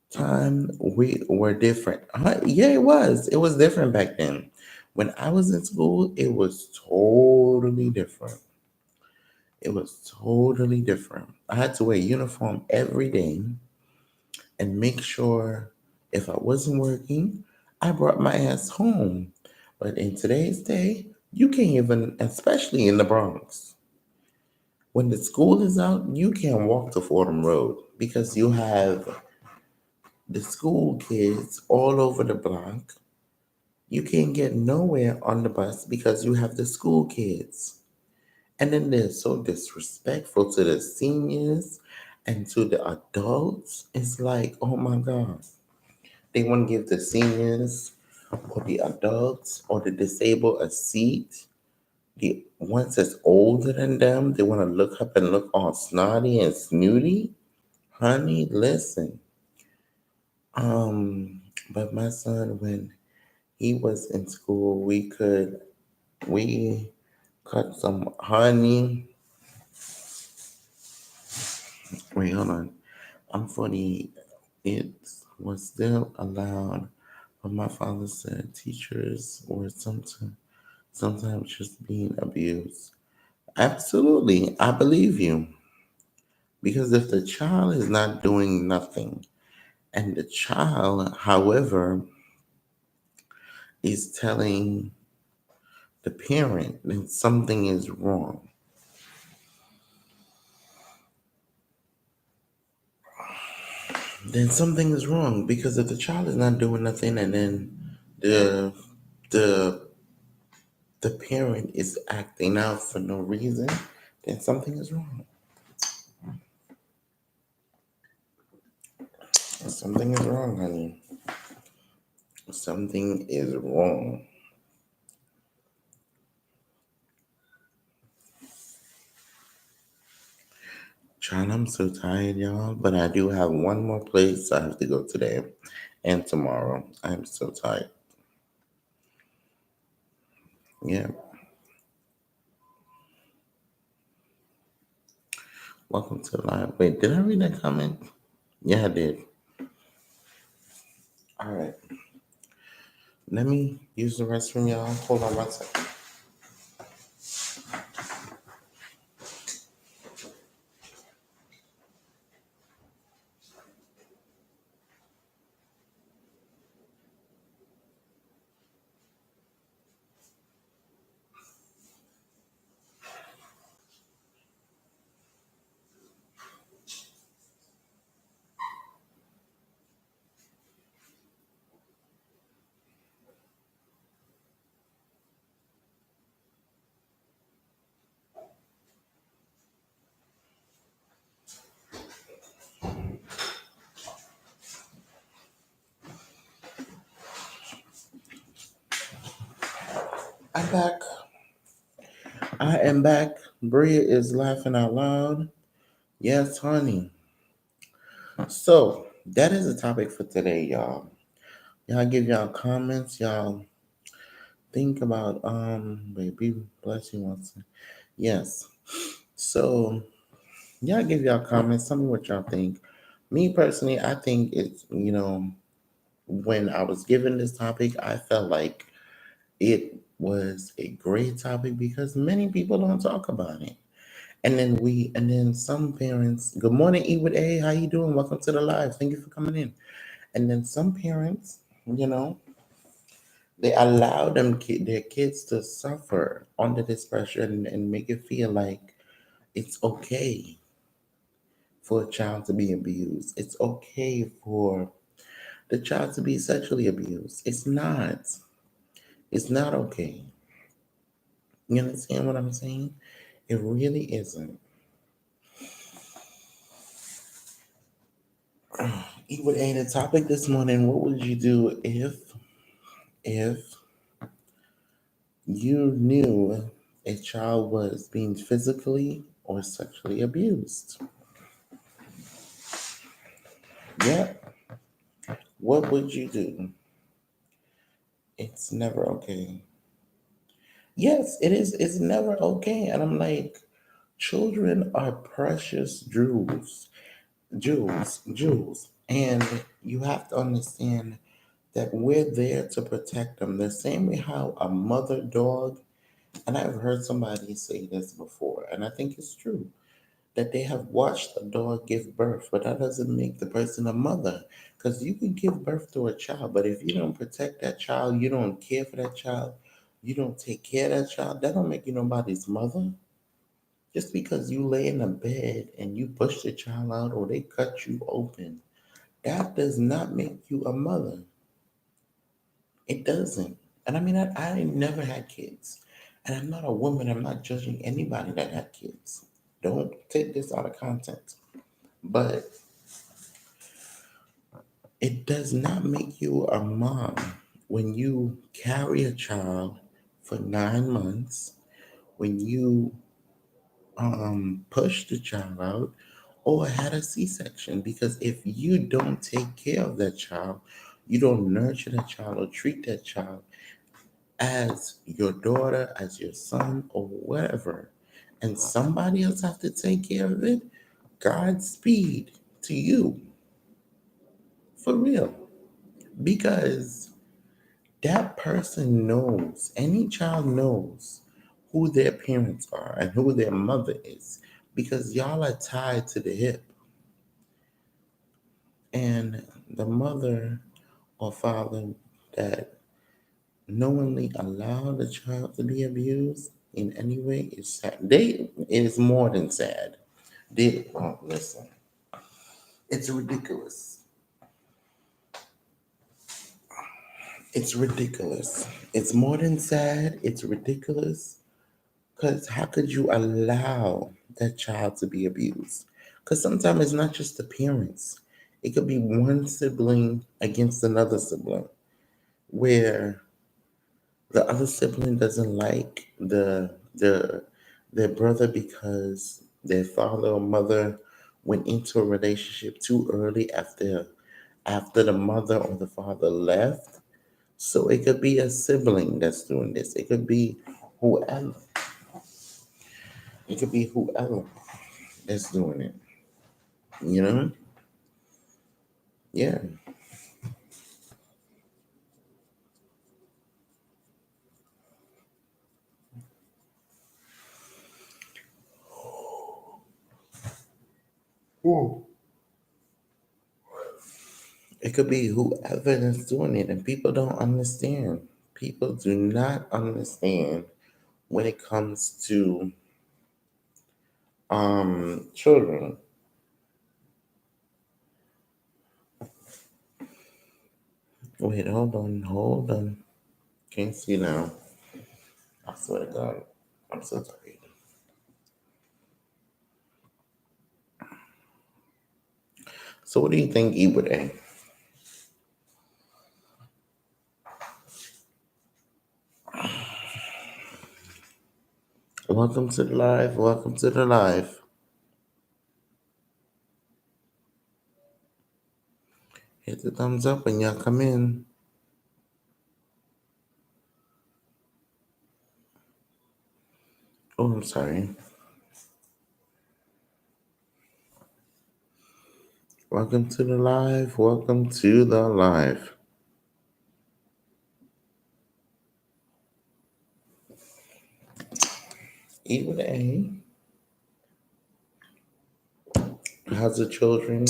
time we were different. Yeah, it was. It was different back then. When I was in school, it was totally different. It was totally different. I had to wear a uniform every day and make sure if I wasn't working, I brought my ass home. But in today's day, you can't even, especially in the Bronx, when the school is out, you can't walk to Fordham Road because you have the school kids all over the block. You can't get nowhere on the bus because you have the school kids. And then they're so disrespectful to the seniors and to the adults. It's like, oh my God. They want to give the seniors or the adults or the disabled a seat. The ones that's older than them, they want to look up and look all snotty and snooty. Honey, listen. But my son, when he was in school, we cut some honey. Wait, hold on. I'm 40. It was still allowed, but my father said teachers were sometimes just being abused. Absolutely, I believe you. Because if the child is not doing nothing, and the child, however, is telling the parent that something is wrong, then something is wrong. Because if the child is not doing nothing, and then the the the parent is acting out for no reason, then something is wrong. Something is wrong, honey. Something is wrong. Child, I'm so tired, y'all. But I do have one more place I have to go today and tomorrow. I'm so tired. Yeah. Welcome to the live. Wait, did I read that comment? Yeah, I did. All right. Let me use the restroom, y'all. Hold on one second. I'm back. I am back. Bria is laughing out loud. Yes, honey. So that is the topic for today, y'all. Y'all give y'all comments. Y'all think about baby bless you once. Yes. So y'all give y'all comments. Tell me what y'all think. Me personally, I think it's when I was given this topic, I felt like it was a great topic because many people don't talk about it. And then some parents, good morning, E with A, how you doing? Welcome to the live. Thank you for coming in. And then some parents, you know, they allow their kids to suffer under this pressure and make it feel like it's okay for a child to be abused. It's okay for the child to be sexually abused. It's not. It's not okay. You understand what I'm saying? It really isn't. You would add a topic this morning. What would you do if you knew a child was being physically or sexually abused? Yeah. What would you do? It's never okay. Yes, it is. It's never okay. And I'm like, children are precious jewels. And you have to understand that we're there to protect them. The same way how a mother dog, and I've heard somebody say this before, and I think it's true, that they have watched a dog give birth, but that doesn't make the person a mother. Because you can give birth to a child, but if you don't protect that child, you don't care for that child, you don't take care of that child, that don't make you nobody's mother. Just because you lay in a bed and you push the child out or they cut you open, that does not make you a mother. It doesn't. And I mean, I never had kids. And I'm not a woman. I'm not judging anybody that had kids. Don't take this out of context. But it does not make you a mom when you carry a child for 9 months, when you push the child out, or had a C-section. Because if you don't take care of that child, you don't nurture that child or treat that child as your daughter, as your son, or whatever, and somebody else have to take care of it, Godspeed to you. For real. Because that person knows, any child knows who their parents are and who their mother is. Because y'all are tied to the hip. And the mother or father that knowingly allow the child to be abused in any way is sad. They it is more than sad. They listen. It's ridiculous. It's ridiculous. It's more than sad. It's ridiculous. Cause how could you allow that child to be abused? Cause sometimes it's not just the parents. It could be one sibling against another sibling, where the other sibling doesn't like their brother because their father or mother went into a relationship too early after the mother or the father left. So it could be a sibling that's doing this. It could be whoever. It could be whoever. that's doing it. You know? Yeah. Ooh. It could be whoever that's doing it, and people don't understand. People do not understand when it comes to children. Wait, hold on. Can't see now. I swear to God. I'm so sorry. So what do you think you would aim? Welcome to the live. Welcome to the live. Hit the thumbs up when y'all come in. Oh, I'm sorry. Welcome to the live. Welcome to the live. E with A. How's the children?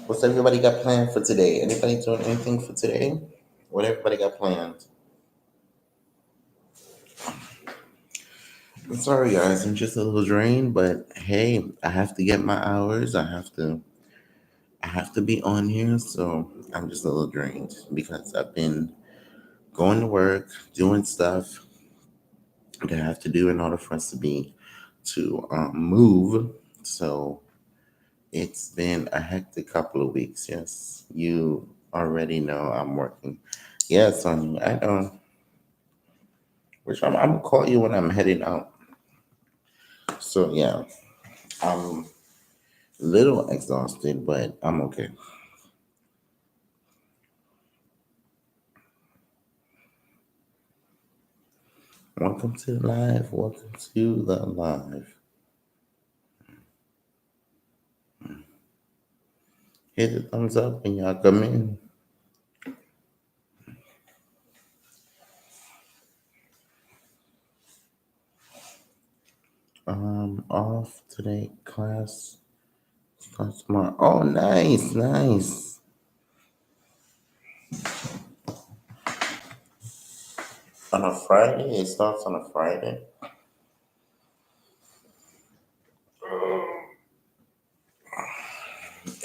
What's everybody got planned for today? Anybody doing anything for today? What everybody got planned? I'm sorry, guys. I'm just a little drained, but hey, I have to get my hours. I have to be on here, so I'm just a little drained because I've been going to work, doing stuff that I have to do in order for us to move. So it's been a hectic couple of weeks. Yes, you already know I'm working. Yes, honey, I know. Which I'm gonna call you when I'm heading out. So yeah, I'm a little exhausted, but I'm okay. Welcome to the live. Welcome to the live. Hit the thumbs up when y'all come in. Off today. Class starts tomorrow. Oh, nice, nice. On a Friday, it starts on a Friday.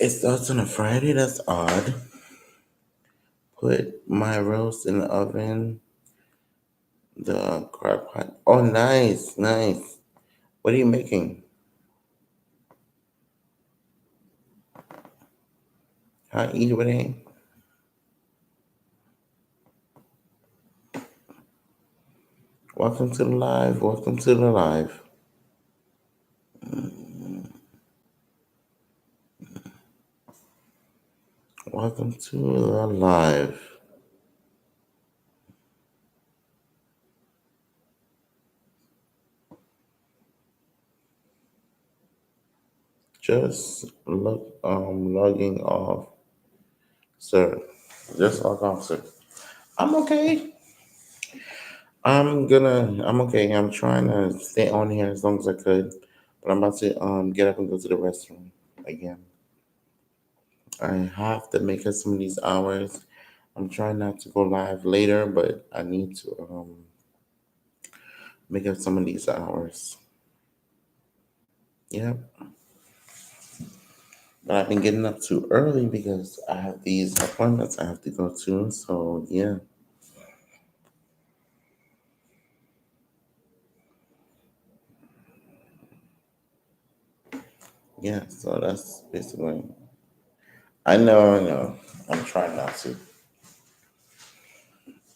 It starts on a Friday. That's odd. Put my roast in the oven. The crock pot. Oh, nice, nice. What are you making? Hi, eating. Welcome to the live. Welcome to the live. Welcome to the live. Just logging off, sir. Just log off, sir. I'm okay. I'm okay. I'm trying to stay on here as long as I could. But I'm about to get up and go to the restroom again. I have to make up some of these hours. I'm trying not to go live later, but I need to make up some of these hours. Yeah. But I've been getting up too early because I have these appointments I have to go to. So yeah. Yeah, so that's basically. I know, I know. I'm trying not to.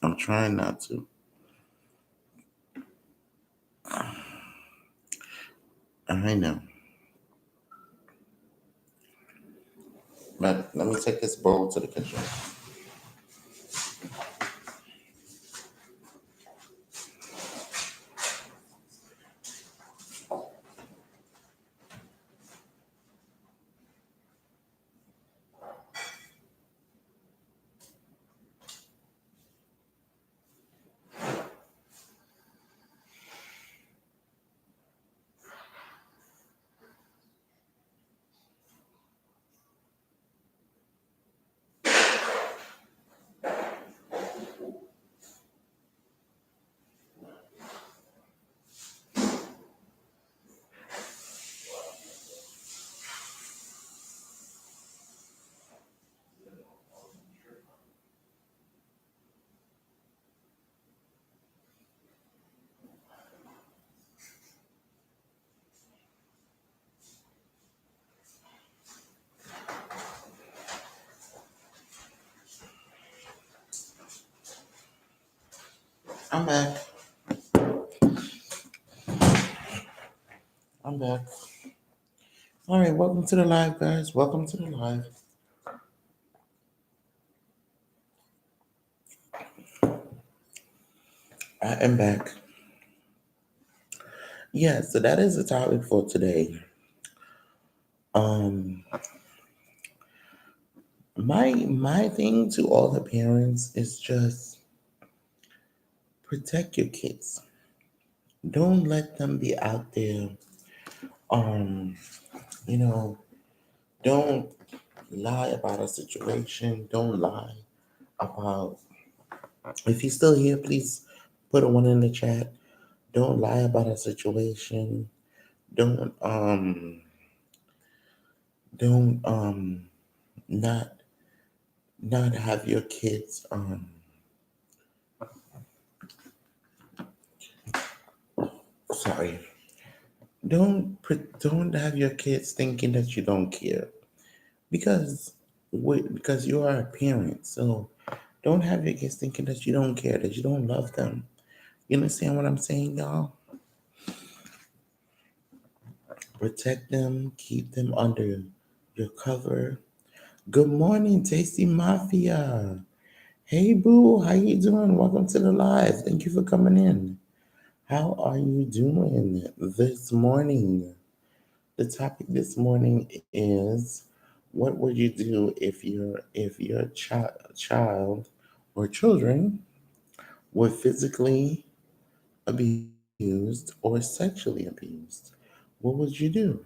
I'm trying not to. I know. But let me take this bowl to the kitchen. I'm back. I'm back. All right, welcome to the live, guys. Welcome to the live. I am back. Yeah, so that is the topic for today. Um, my thing to all the parents is just protect your kids. Don't let them be out there. Um, you know, don't lie about a situation. Don't lie about. If he's still here, please put a one in the chat. Don't lie about a situation. Don't don't not not have your kids sorry. Don't have your kids thinking that you don't care because because you are a parent. So don't have your kids thinking that you don't care, that you don't love them. You understand what I'm saying, y'all? Protect them, keep them under your cover. Good morning, Tasty Mafia. Hey boo, how you doing? Welcome to the live. Thank you for coming in. How are you doing this morning? The topic this morning is what would you do if your child or children were physically abused or sexually abused? What would you do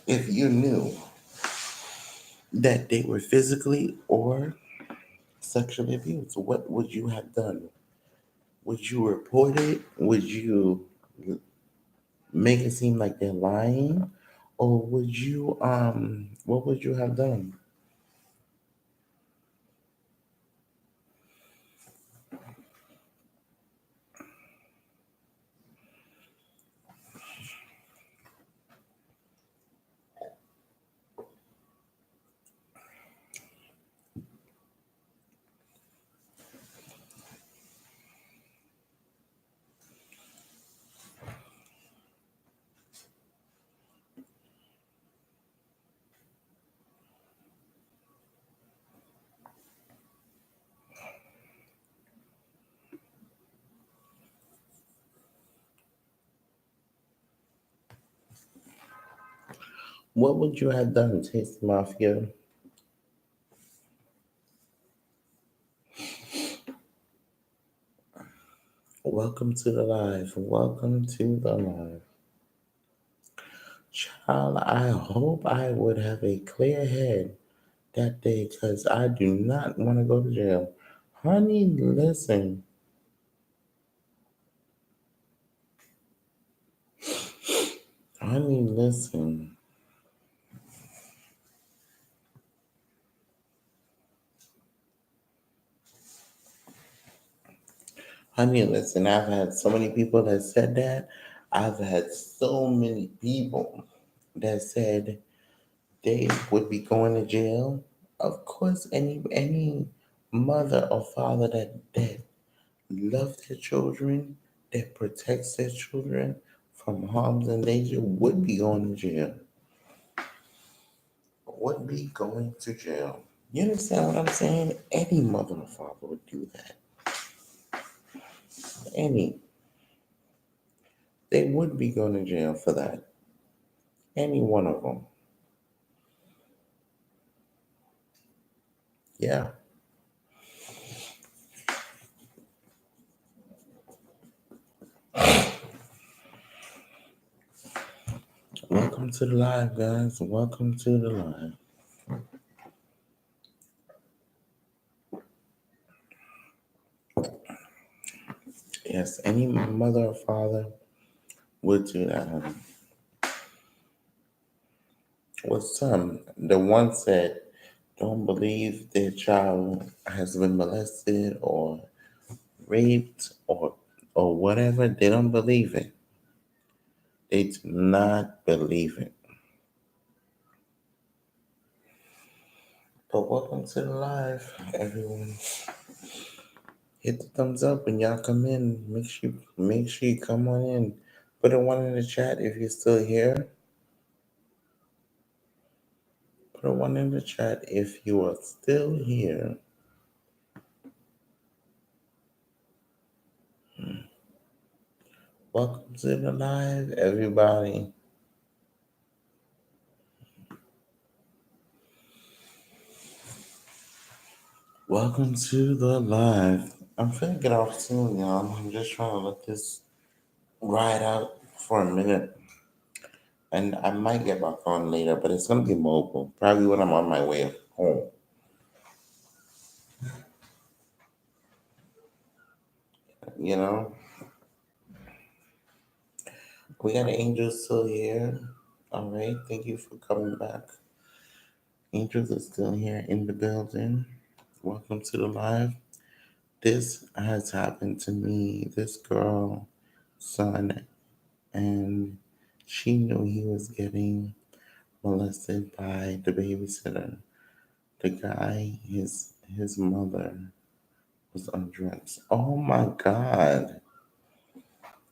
if you knew that they were physically or sexually abused? What would you have done? Would you report it? Would you make it seem like they're lying? Or would you what would you have done? What would you have done, Taste Mafia? Welcome to the live. Welcome to the live. Child, I hope I would have a clear head that day because I do not want to go to jail. Honey, listen. Honey, listen. Honey, listen. I've had so many people that said that. I've had so many people that said they would be going to jail. Of course, any mother or father that loves their children, that protects their children from harms and danger would be going to jail. Would be going to jail. You understand what I'm saying? Any mother or father would do that. Any. They would be going to jail for that. Any one of them. Yeah. Welcome to the live, guys. Welcome to the live. Yes, any mother or father would do that, honey. Well, some, the one said, don't believe their child has been molested or raped or whatever. They don't believe it. They do not believe it. But welcome to the live, everyone. Hit the thumbs up when y'all come in. Make sure you come on in. Put a one in the chat if you're still here. Put a one in the chat if you are still here. Welcome to the live, everybody. Welcome to the live. I'm finna get off soon, y'all. I'm just trying to let this ride out for a minute. And I might get back on later, but it's gonna be mobile. Probably when I'm on my way home. You know? We got Angels still here. All right. Thank you for coming back. Angels are still here in the building. Welcome to the live. This has happened to me. This girl, son, and she knew he was getting molested by the babysitter. The guy, his mother was on drugs. Oh my God.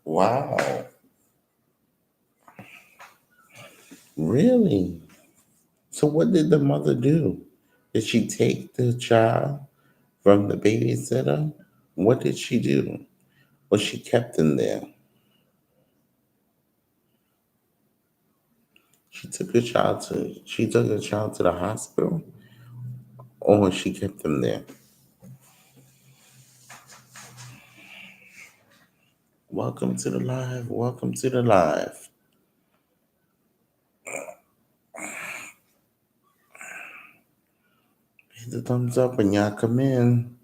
Wow. Really? So what did the mother do? Did she take the child from the babysitter? What did she do? Well, she kept him there. She took the child to the hospital, or she kept him there. Welcome to the live. Welcome to the live. Hit the thumbs up when y'all come in.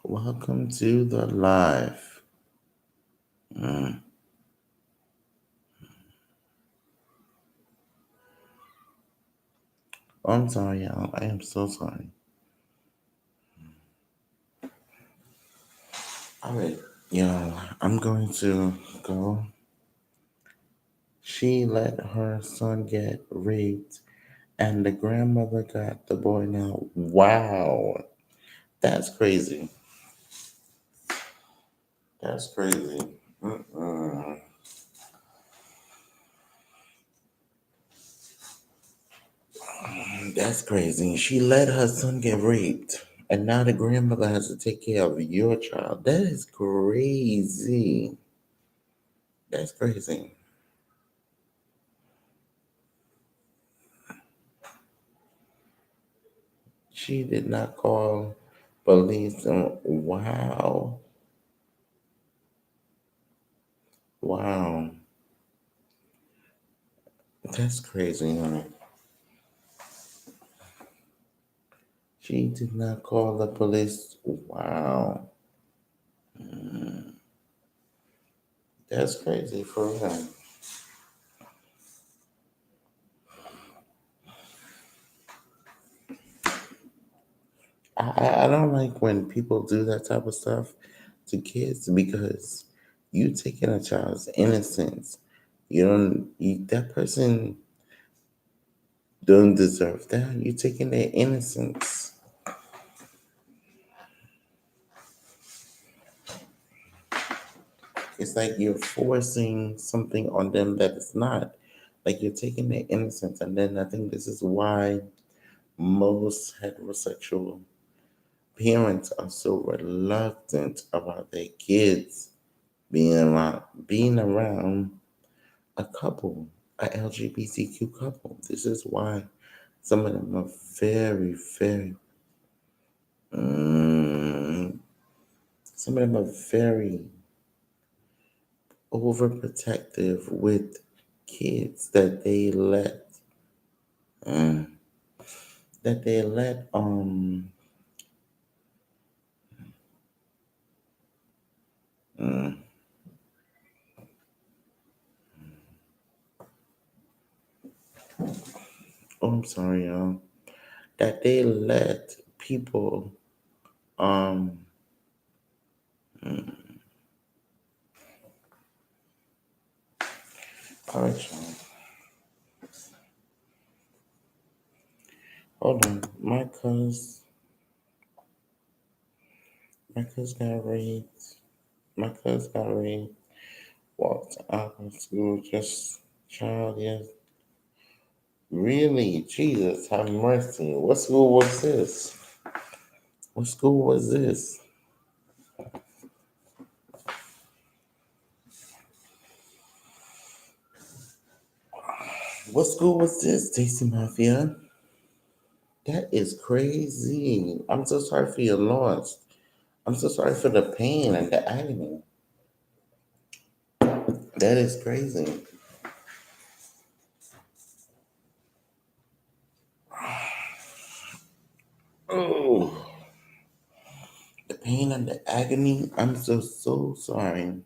Welcome to the live. Mm. Oh, I'm sorry, y'all. I am so sorry. All right, y'all. I'm going to go. She let her son get raped, and the grandmother got the boy now. Wow. That's crazy. That's crazy. Mm-mm. That's crazy. She let her son get raped, and now the grandmother has to take care of your child. That is crazy. That's crazy. She did not call police. Wow. Wow. That's crazy, honey. She did not call the police. Wow. That's crazy for real. I don't like when people do that type of stuff to kids because you taking a child's innocence. That person don't deserve that. You taking their innocence. It's like you're forcing something on them that it's not. Like you're taking their innocence, and then I think this is why most heterosexual parents are so reluctant about their kids being around a couple, a LGBTQ couple. This is why some of them are very, very, mm, some of them are very overprotective with kids uh, that they let mm, oh, I'm sorry, y'all, that they let people um All right, y'all. Hold on. My cuz got raped. My cuz got raped. Walked out of school. Just child, yes. Really? Jesus, have mercy. What school was this? What school was this? What school was this, Stacy Mafia? That is crazy. I'm so sorry for your loss. I'm so sorry for the pain and the agony. That is crazy. Oh, the pain and the agony. I'm so sorry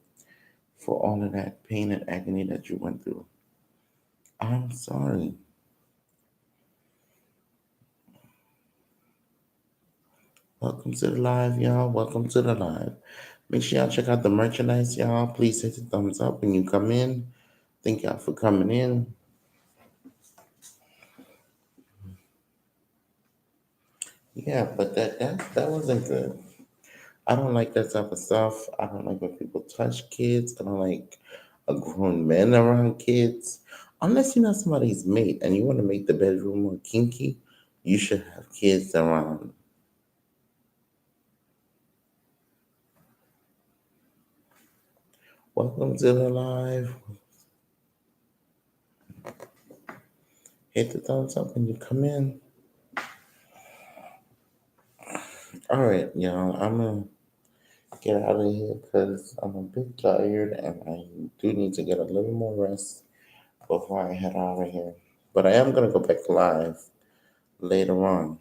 for all of that pain and agony that you went through. I'm sorry. Welcome to the live, y'all. Welcome to the live. Make sure y'all check out the merchandise, y'all. Please hit the thumbs up when you come in. Thank y'all for coming in. Yeah, but that wasn't good. I don't like that type of stuff. I don't like when people touch kids. I don't like a grown man around kids. Unless you're not somebody's mate and you want to make the bedroom more kinky, you should have kids around. Welcome to the live. Hit the thumbs up when you come in. All right, y'all. I'm gonna get out of here because I'm a bit tired and I do need to get a little more rest before I head out of here. But I am gonna go back live later on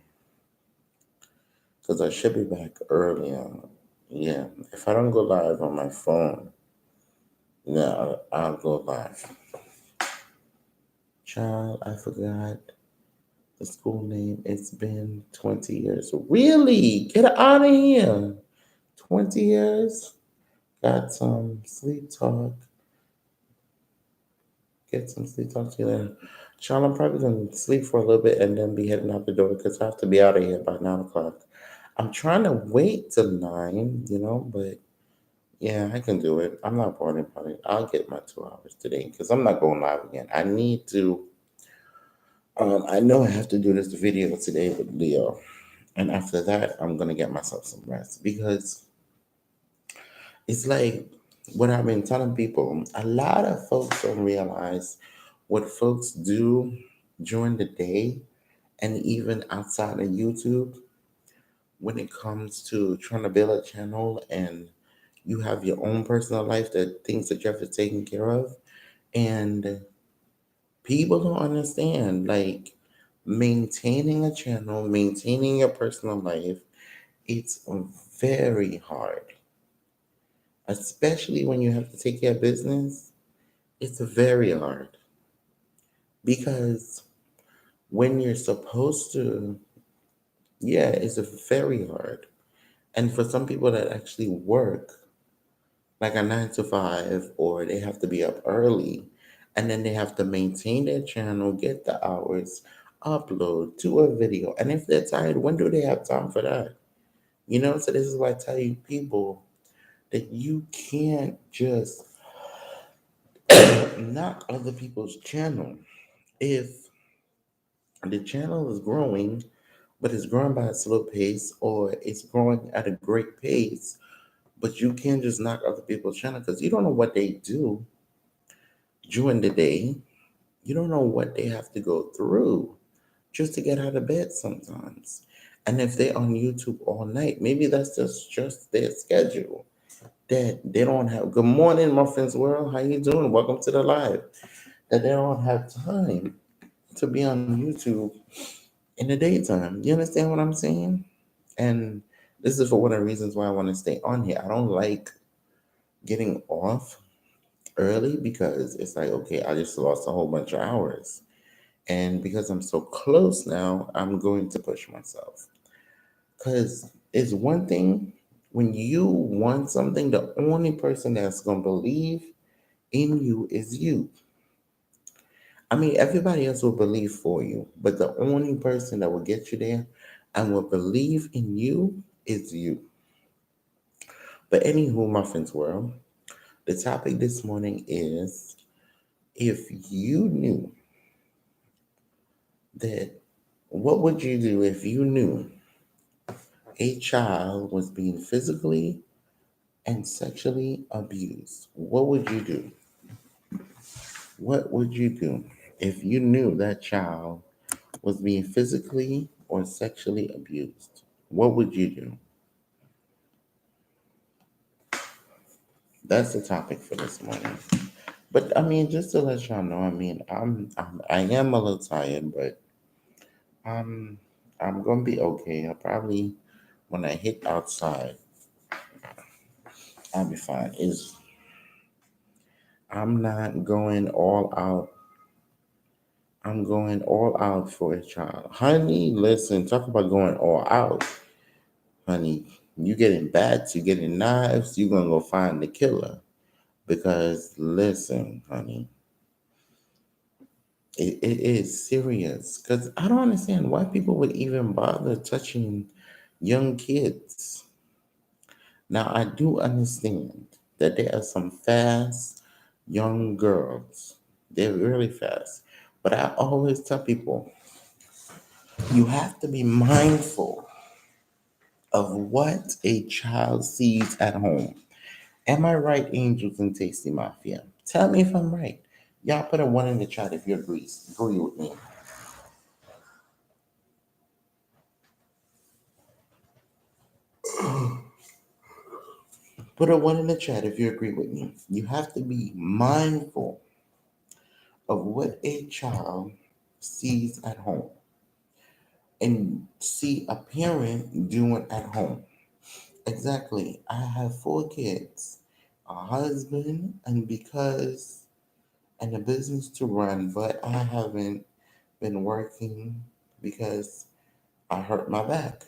because I should be back earlier. Yeah, if I don't go live on my phone, no, I'll go live. Child, I forgot the school name. It's been 20 years. Really? Get out of here. 20 years? Got some sleep talk. Get some sleep talk to you later. Child, I'm probably going to sleep for a little bit and then be heading out the door because I have to be out of here by 9 o'clock. I'm trying to wait till 9, but yeah, I can do it. I'm not bored about it. I'll get my 2 hours today because I'm not going live again. I need to. I know I have to do this video today with Leo, and after that, I'm gonna get myself some rest because it's like what I've been telling people. A lot of folks don't realize what folks do during the day and even outside of YouTube when it comes to trying to build a channel and you have your own personal life, the things that you have to take care of. And people don't understand, like, maintaining a channel, maintaining your personal life, it's very hard, especially when you have to take care of business. It's very hard because when you're supposed to, yeah, it's very hard. And for some people that actually work, like a 9 to 5, or they have to be up early and then they have to maintain their channel, get the hours, upload, do a video. And if they're tired, when do they have time for that? So this is why I tell you people that you can't just knock other people's channel. If the channel is growing, but it's growing by a slow pace or it's growing at a great pace, but you can't just knock other people's channel because you don't know what they do during the day. You don't know what they have to go through just to get out of bed sometimes. And if they're on YouTube all night, maybe that's just their schedule. That they don't have. Good morning, Muffins World. How you doing? Welcome to the live. That they don't have time to be on YouTube in the daytime. You understand what I'm saying? And this is for one of the reasons why I want to stay on here. I don't like getting off early because it's like, okay, I just lost a whole bunch of hours. And because I'm so close now, I'm going to push myself. Because it's one thing when you want something, the only person that's going to believe in you is you. I mean, everybody else will believe for you, but the only person that will get you there and will believe in you is you. But anywho, Muffins World, the topic this morning is if you knew that, what would you do if you knew a child was being physically and sexually abused? What would you do? What would you do if you knew that child was being physically or sexually abused? What would you do? That's the topic for this morning. But I mean, just to let y'all know, I mean, I am a little tired, but I'm I'm gonna be okay. I probably when I hit outside, I'll be fine. Is I'm not going all out. I'm going all out for a child, honey. Listen, talk about going all out, honey. You getting bats, you getting knives. You gonna go find the killer because listen, honey. It is serious because I don't understand why people would even bother touching young kids. Now, I do understand that there are some fast young girls, they're really fast. But I always tell people you have to be mindful of what a child sees at home. Am I right, Angels and Tasty Mafia? Tell me if I'm right. Y'all put a one in the chat if you agree with me. Put a one in the chat if you agree with me. You have to be mindful of what a child sees at home and see a parent doing at home. Exactly. I have four kids, a husband, and a business to run, but I haven't been working because I hurt my back.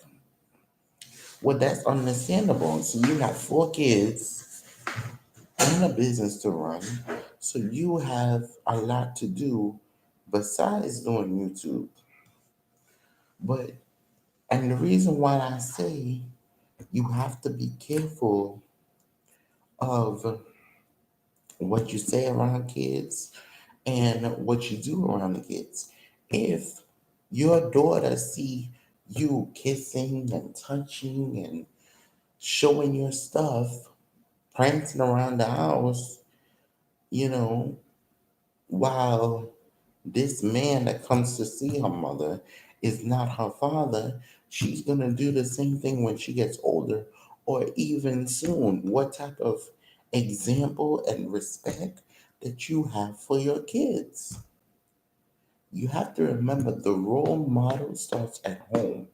Well, that's understandable. So you have four kids and a business to run. So you have a lot to do besides doing YouTube. But, and the reason why I say you have to be careful of what you say around kids and what you do around the kids. If your daughter see you kissing and touching and showing your stuff, prancing around the house, you know, while this man that comes to see her mother is not her father, she's going to do the same thing when she gets older or even soon. What type of example and respect that you have for your kids? You have to remember the role model starts at home.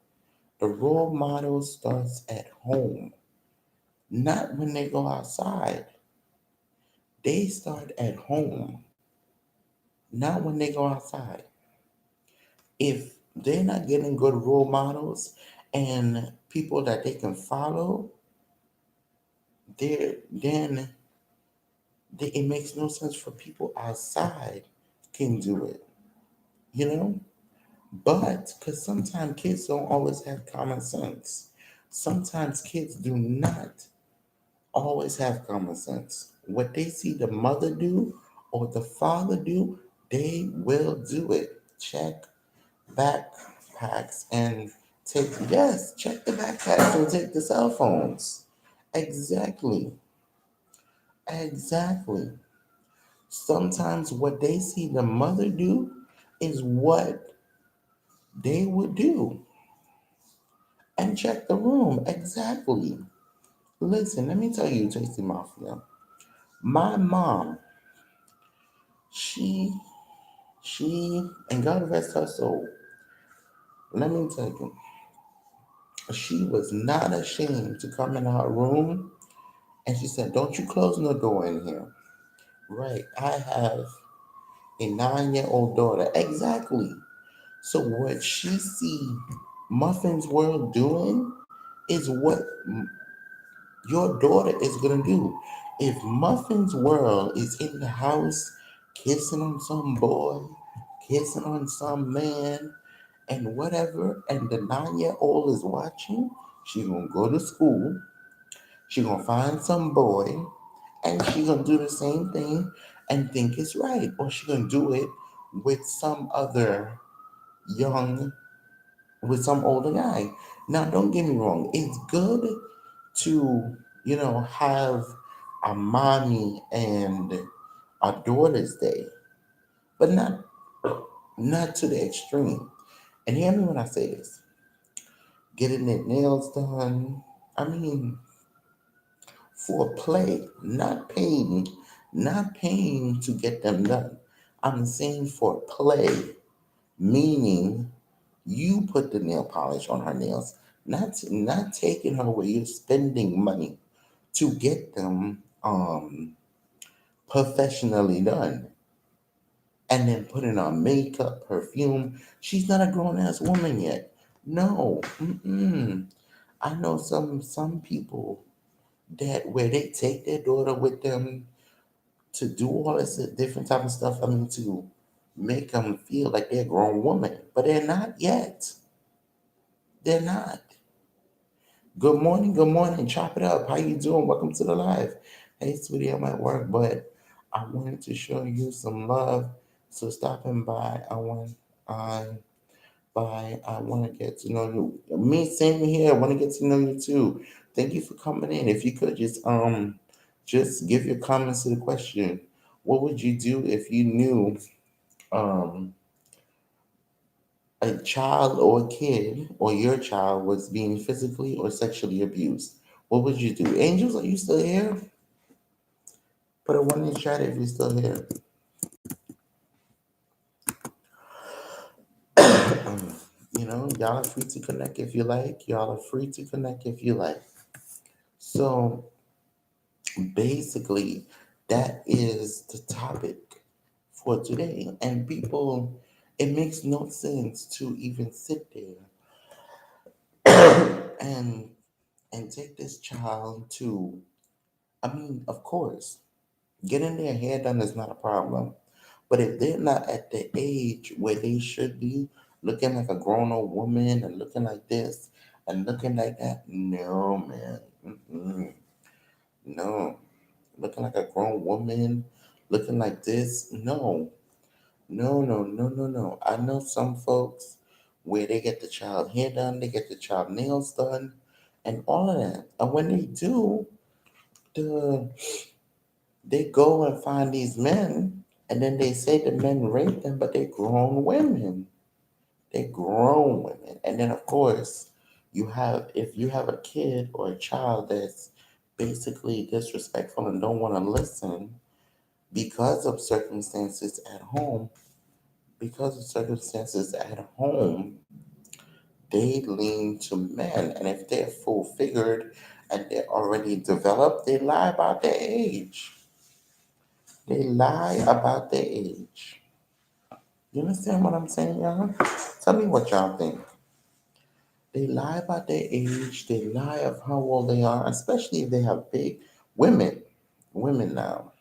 The role model starts at home, not when they go outside. They start at home, not when they go outside. If they're not getting good role models and people that they can follow, then it makes no sense for people outside can do it, you know? But because sometimes kids don't always have common sense. Sometimes kids do not always have common sense. What they see the mother do or the father do, they will do it. Check backpacks and check the backpacks and take the cell phones. Exactly. Exactly. Sometimes what they see the mother do is what they would do. And check the room. Exactly. Listen, let me tell you, Tasty Mafia. My mom, she, and God rest her soul, let me tell you, she was not ashamed to come in our room and she said, "Don't you close no door in here." Right. I have a 9-year old daughter. Exactly. So what she see Muffin's World doing is what your daughter is gonna do. If Muffin's World is in the house kissing on some boy, kissing on some man and whatever, and the 9 year old is watching, she gonna go to school, she gonna find some boy, and she gonna do the same thing and think it's right, or she gonna do it with some other young, with some older guy. Now, don't get me wrong, it's good to, have a mommy and a daughter's day, but not to the extreme. And hear me when I say this: getting their nails done. I mean, for play, not paying to get them done. I'm saying for play, meaning you put the nail polish on her nails, not taking her where you're spending money to get them professionally done, and then putting on makeup, perfume. She's not a grown ass woman yet. No, I know some people that where they take their daughter with them to do all this different type of stuff. I mean, to make them feel like they're a grown woman, but they're not yet. They're not. Good morning, good morning. Chop it up. How you doing? Welcome to the live. Hey, sweetie, I'm at work, but I wanted to show you some love. So stopping by, I I want to get to know you. Me, same here. I want to get to know you too. Thank you for coming in. If you could just give your comments to the question. What would you do if you knew um a child or a kid or your child was being physically or sexually abused? What would you do? Angels, are you still here? Put a one in the chat if you're still here. Y'all are free to connect if you like. Y'all are free to connect if you like. So basically, that is the topic for today. And people, it makes no sense to even sit there and take this child to, I mean, of course, getting their hair done is not a problem. But if they're not at the age where they should be, looking like a grown old woman and looking like this and looking like that, no, man. No. Looking like a grown woman, looking like this, no. No, no, no, no, no. I know some folks where they get the child hair done, they get the child nails done, and all of that. And when they do, the they go and find these men, and then they say the men rape them, but they're grown women. They're grown women. And then, of course, if you have a kid or a child that's basically disrespectful and don't want to listen because of circumstances at home, because of circumstances at home, they lean to men. And if they're full figured and they're already developed, they lie about their age. They lie about their age. You understand what I'm saying, y'all? Tell me what y'all think. They lie about their age. They lie of how old they are, especially if they have big women. Women now,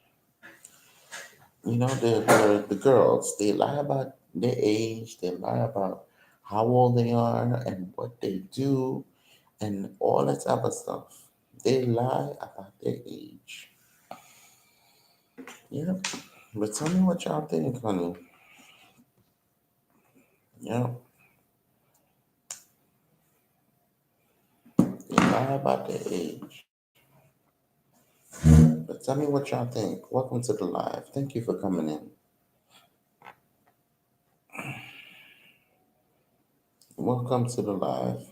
the girls. They lie about their age. They lie about how old they are and what they do, and all that type of stuff. They lie about their age. Yeah, but tell me what y'all think, honey. Yeah, they lie about their age. But tell me what y'all think. Welcome to the live. Thank you for coming in. Welcome to the live.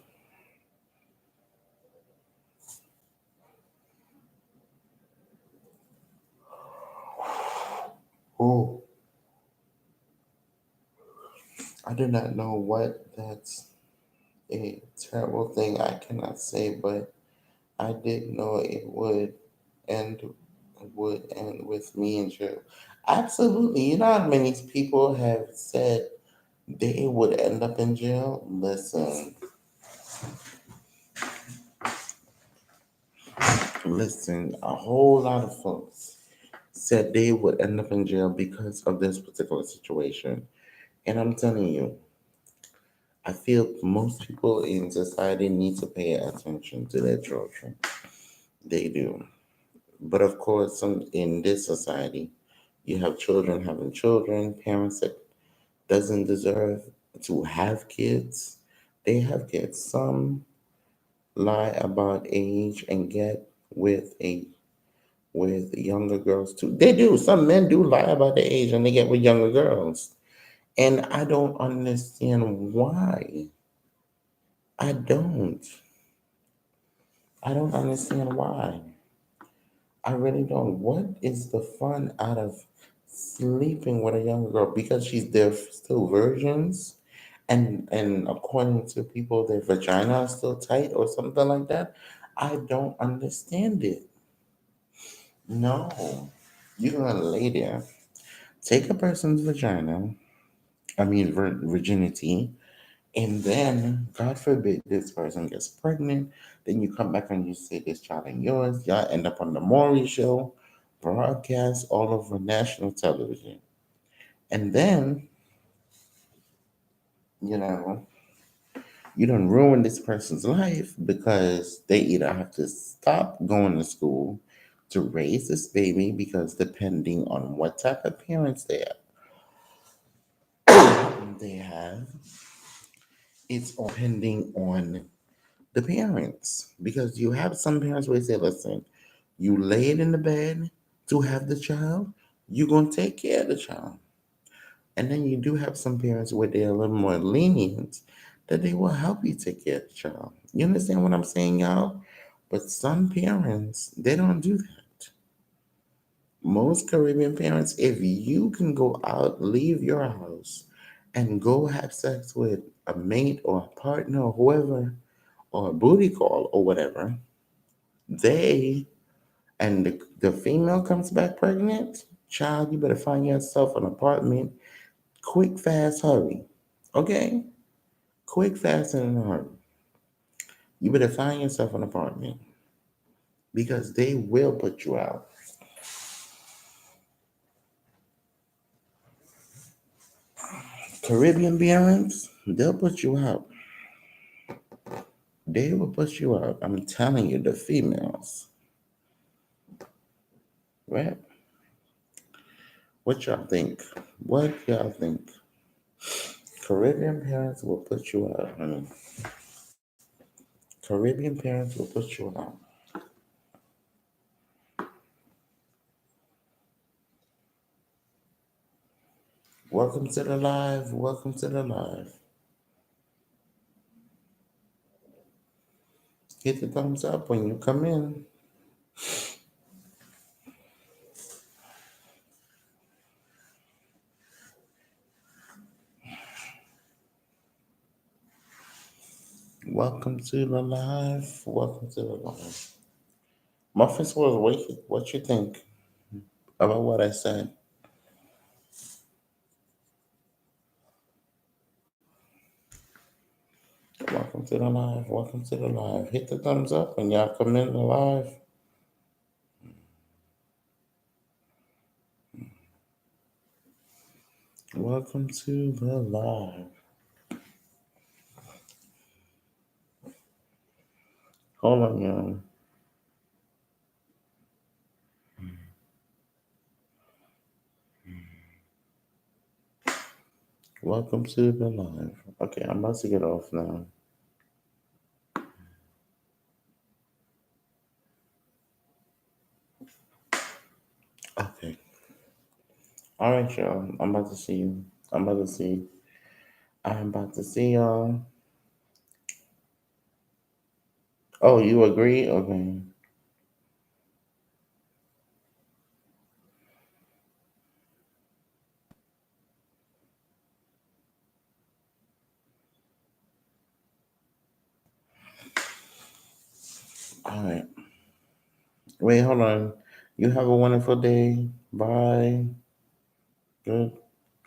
Oh, I do not know what that's a terrible thing I cannot say, but I did know it end would end with me in jail. Absolutely. You know how many people have said they would end up in jail? Listen, a whole lot of folks said they would end up in jail because of this particular situation. And I'm telling you, I feel most people in society need to pay attention to their children. They do. But of course, in this society, you have children having children, parents that doesn't deserve to have kids. They have kids. Some lie about age and get with younger girls too. They do. Some men do lie about their age and they get with younger girls. And I don't understand why. I don't. I don't understand why. I really don't. What is the fun out of sleeping with a younger girl? Because they're still virgins, and according to people, their vagina is still tight or something like that. I don't understand it. No, you're gonna lay there, take a person's vagina, I mean virginity, and then God forbid this person gets pregnant. Then you come back and you say this child ain't yours. Y'all end up on the Maury show, broadcast all over national television. And then, you know, you don't ruin this person's life because they either have to stop going to school to raise this baby because depending on what type of parents they have, it's all depending on the parents. Because you have some parents where they say, listen, you lay it in the bed to have the child, you're gonna take care of the child. And then you do have some parents where they're a little more lenient that they will help you take care of the child. You understand what I'm saying, y'all? But some parents, they don't do that. Most Caribbean parents, if you can go out, leave your house, and go have sex with a mate or a partner or whoever, or a booty call or whatever, they and the female comes back pregnant, child, you better find yourself an apartment, quick, fast, hurry. Okay? Quick, fast, and in a hurry. You better find yourself an apartment because they will put you out. Caribbean parents, they'll put you out. They will put you out. I'm telling you, the females. Right? What y'all think? What y'all think? Caribbean parents will put you out, honey. Caribbean parents will put you out. Welcome to the live. Welcome to the live. Hit the thumbs up when you come in. Welcome to the live. Welcome to the live. Muffins was awake. What you think about what I said? Welcome to the live. Welcome to the live. Hit the thumbs up when y'all come in the live. Welcome to the live. Hold on, y'all. Welcome to the live. Okay, I'm about to get off now. Okay. All right, y'all. I'm about to see you. I'm about to see. I'm about to see y'all. Oh, you agree? Okay. All right. Wait, hold on. You have a wonderful day. Bye. Good.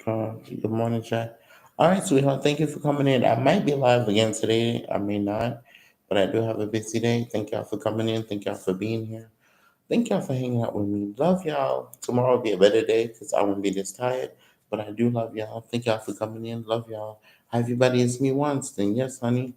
Good morning, chat. All right, sweetheart. Thank you for coming in. I might be live again today. I may not, but I do have a busy day. Thank y'all for coming in. Thank y'all for being here. Thank y'all for hanging out with me. Love y'all. Tomorrow will be a better day because I won't be this tired. But I do love y'all. Thank y'all for coming in. Love y'all. Hi, everybody. It's me, Winston. Yes, honey.